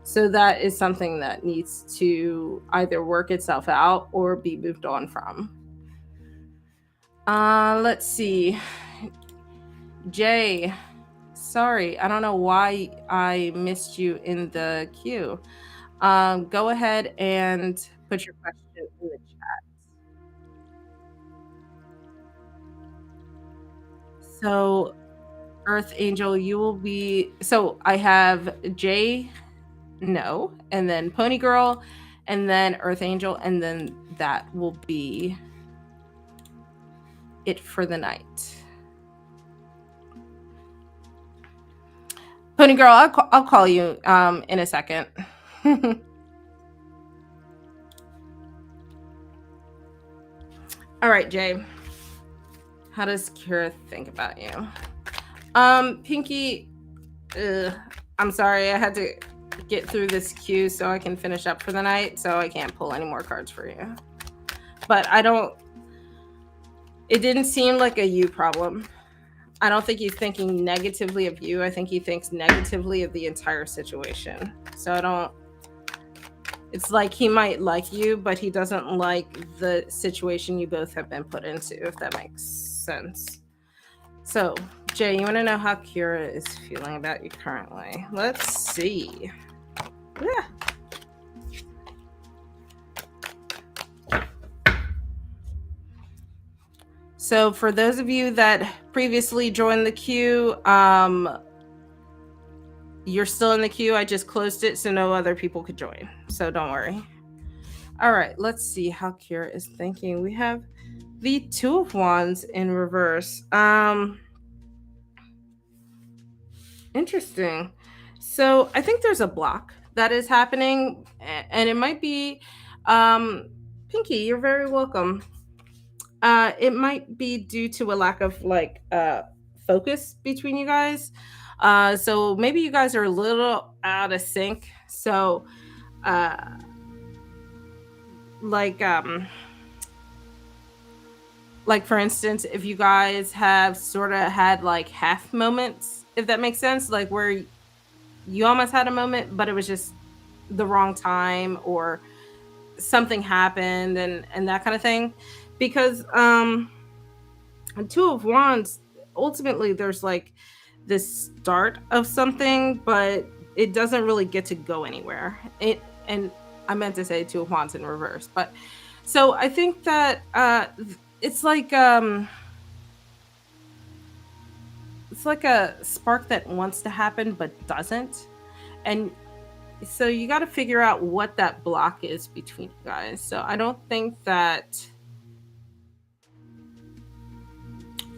So that is something that needs to either work itself out or be moved on from. Let's see. Jay, sorry, I don't know why I missed you in the queue. Go ahead and put your question in the chat. So, Earth Angel, you will be. So I have Jay, no, and then Pony Girl, and then Earth Angel, and then that will be it for the night. Pony Girl, I'll call you in a second. All right, Jay. How does Kira think about you? Pinky, I'm sorry, I had to get through this queue so I can finish up for the night, so I can't pull any more cards for you. But it didn't seem like a you problem. I don't think he's thinking negatively of you. I think he thinks negatively of the entire situation. So it's like he might like you, but he doesn't like the situation you both have been put into, if that makes sense. So, Jay, you want to know how Kira is feeling about you currently? Let's see. Yeah. So for those of you that previously joined the queue, you're still in the queue. I just closed it so no other people could join. So don't worry. All right, let's see how Kira is thinking. We have the Two of Wands in reverse. Interesting. So I think there's a block that is happening, and it might be Pinky, you're very welcome. It might be due to a lack of focus between you guys. So maybe you guys are a little out of sync. So like for instance, if you guys have sort of had like half moments, if that makes sense, like where you almost had a moment, but it was just the wrong time or something happened and that kind of thing. Because Two of Wands, ultimately there's like this start of something, but it doesn't really get to go anywhere. And I meant to say two of wands in reverse, but so I think that it's like it's like a spark that wants to happen but doesn't. And so you got to figure out what that block is between you guys. So I don't think that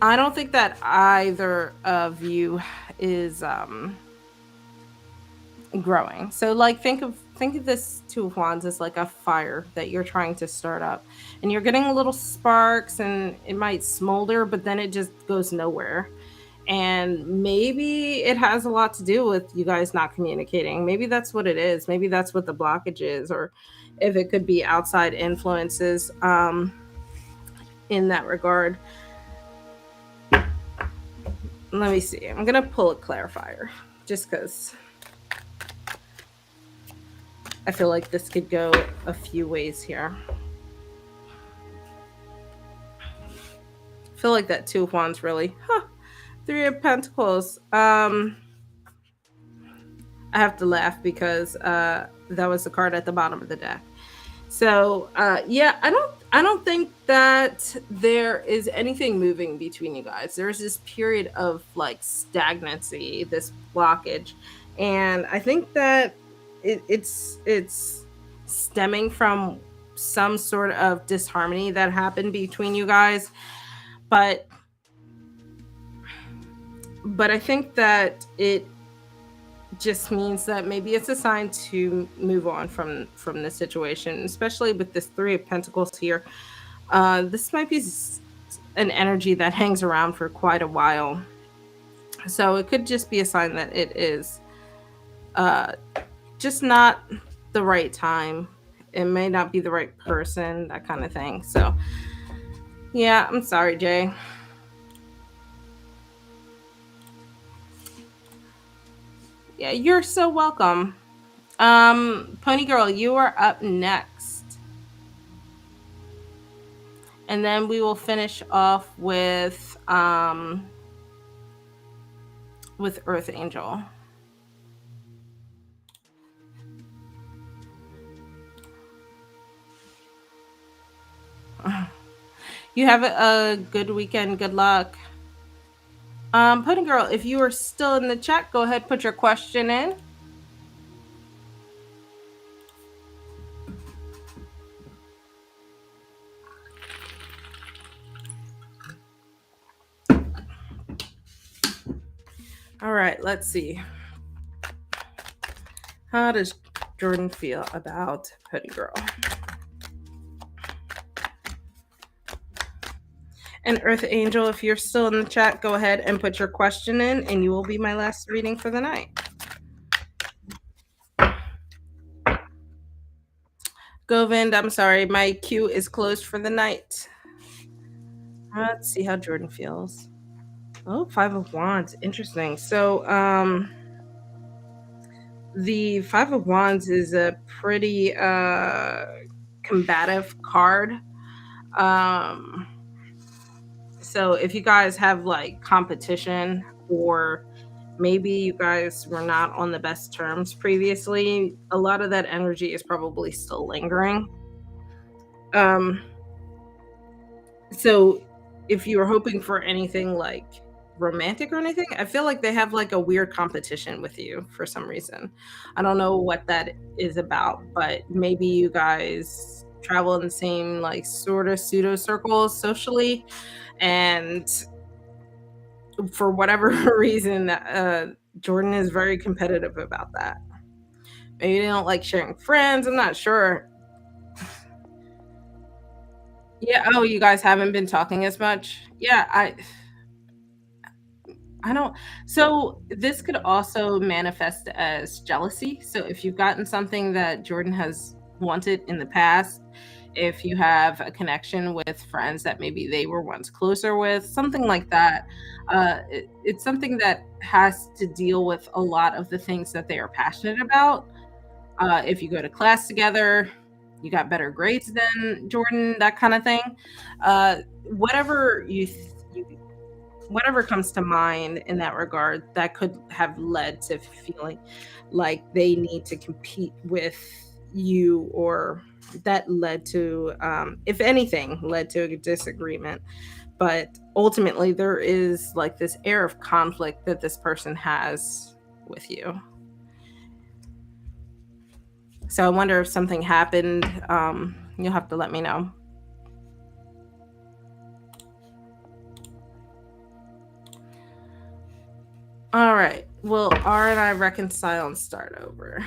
either of you is growing. So like think of this two of wands as like a fire that you're trying to start up, and you're getting little sparks and it might smolder, but then it just goes nowhere. And maybe it has a lot to do with you guys not communicating. Maybe that's what it is. Maybe that's what the blockage is, or if it could be outside influences in that regard. Let me see. I'm gonna pull a clarifier just because I feel like this could go a few ways here. I feel like that two of wands really. Three of pentacles. I have to laugh because that was the card at the bottom of the deck. So yeah, I don't think that there is anything moving between you guys. There's this period of like stagnancy, this blockage, and I think that it's stemming from some sort of disharmony that happened between you guys. But I think that it just means that maybe it's a sign to move on from this situation, especially with this three of pentacles here. This might be an energy that hangs around for quite a while, so it could just be a sign that it is just not the right time. It may not be the right person, that kind of thing. So yeah, I'm sorry, Jay. Yeah, you're so welcome. Pony Girl, you are up next. And then we will finish off with Earth Angel. You have a good weekend. Good luck. Pony Girl, if you are still in the chat, go ahead, put your question in. All right, let's see. How does Jordan feel about Pony Girl? And Earth Angel, if you're still in the chat, go ahead and put your question in, and you will be my last reading for the night. Govind, I'm sorry, my queue is closed for the night. Let's see how Jordan feels. Oh, Five of Wands. Interesting. So, the Five of Wands is a pretty combative card. So if you guys have like competition, or maybe you guys were not on the best terms previously, a lot of that energy is probably still lingering. So if you were hoping for anything like romantic or anything, I feel like they have like a weird competition with you for some reason. I don't know what that is about, but maybe you guys travel in the same like sort of pseudo circles socially, and for whatever reason, Jordan is very competitive about that. Maybe they don't like sharing friends. I'm not sure. Yeah. Oh, you guys haven't been talking as much. Yeah, I don't. So this could also manifest as jealousy. So if you've gotten something that Jordan has wanted in the past, if you have a connection with friends that maybe they were once closer with, something like that, it's something that has to deal with a lot of the things that they are passionate about. If you go to class together, you got better grades than Jordan, that kind of thing. Whatever you whatever comes to mind in that regard that could have led to feeling like they need to compete with you, or that led to, if anything, led to a disagreement. But ultimately, there is like this air of conflict that this person has with you. So I wonder if something happened. You'll have to let me know. All right. Will R and I reconcile and start over?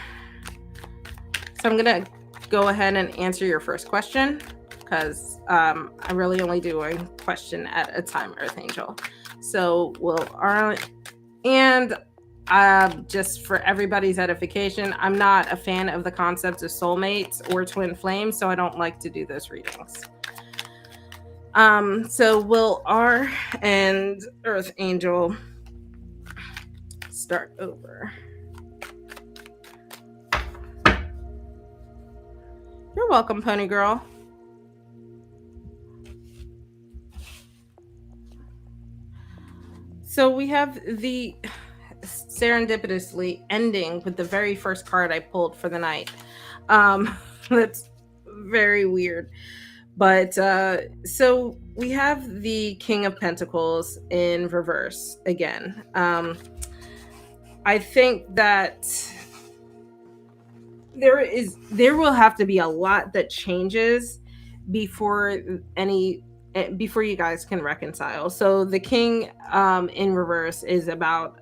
So I'm going to go ahead and answer your first question, because I really only do a question at a time, Earth Angel. So will R and just for everybody's edification, I'm not a fan of the concepts of soulmates or twin flames, so I don't like to do those readings. So will R and Earth Angel start over? You're welcome, Pony Girl. So we have the serendipitously ending with the very first card I pulled for the night. That's very weird. But so we have the King of Pentacles in reverse again. I think that there will have to be a lot that changes before you guys can reconcile. So the King in reverse is about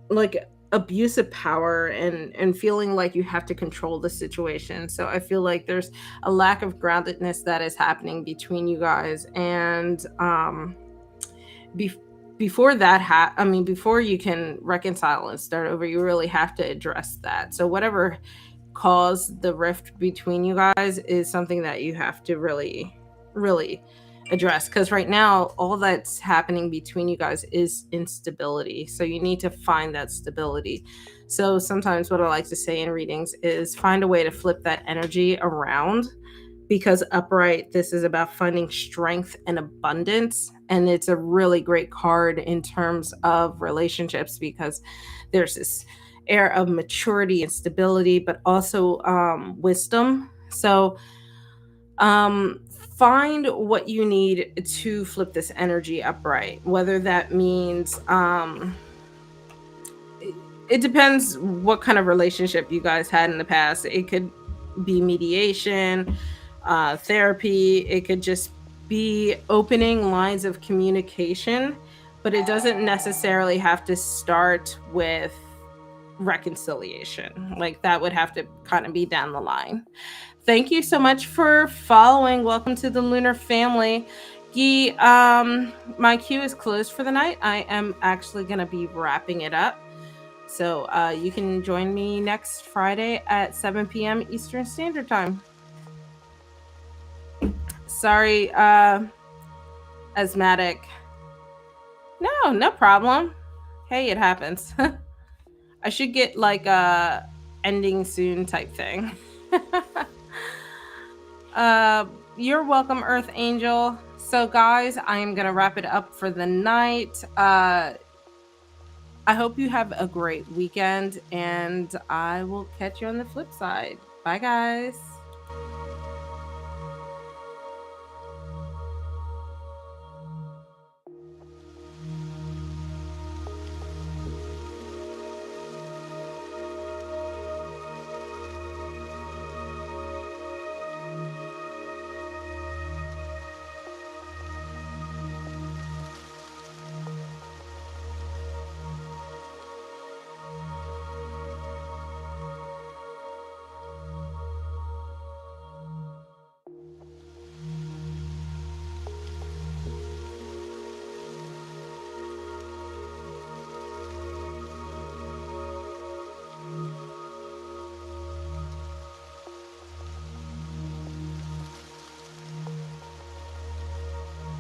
like abuse of power and feeling like you have to control the situation. So I feel like there's a lack of groundedness that is happening between you guys, and before you can reconcile and start over, you really have to address that. So whatever caused the rift between you guys is something that you have to really address, because right now all that's happening between you guys is instability. So you need to find that stability. So sometimes what I like to say in readings is find a way to flip that energy around, because upright, this is about finding strength and abundance, and it's a really great card in terms of relationships, because there's this air of maturity and stability, but also wisdom. So find what you need to flip this energy upright, whether that means it depends what kind of relationship you guys had in the past. It could be mediation, therapy. It could just be opening lines of communication, but it doesn't necessarily have to start with reconciliation. Like that would have to kind of be down the line. Thank you so much for following. Welcome to the Lunar family. Gee, my queue is closed for the night. I am actually going to be wrapping it up. So you can join me next Friday at 7 p.m. Eastern Standard Time. Sorry, Asthmatic. No problem. Hey, it happens. I should get like a ending soon type thing. You're welcome, Earth Angel. So guys, I am gonna wrap it up for the night. I hope you have a great weekend, and I will catch you on the flip side. Bye guys.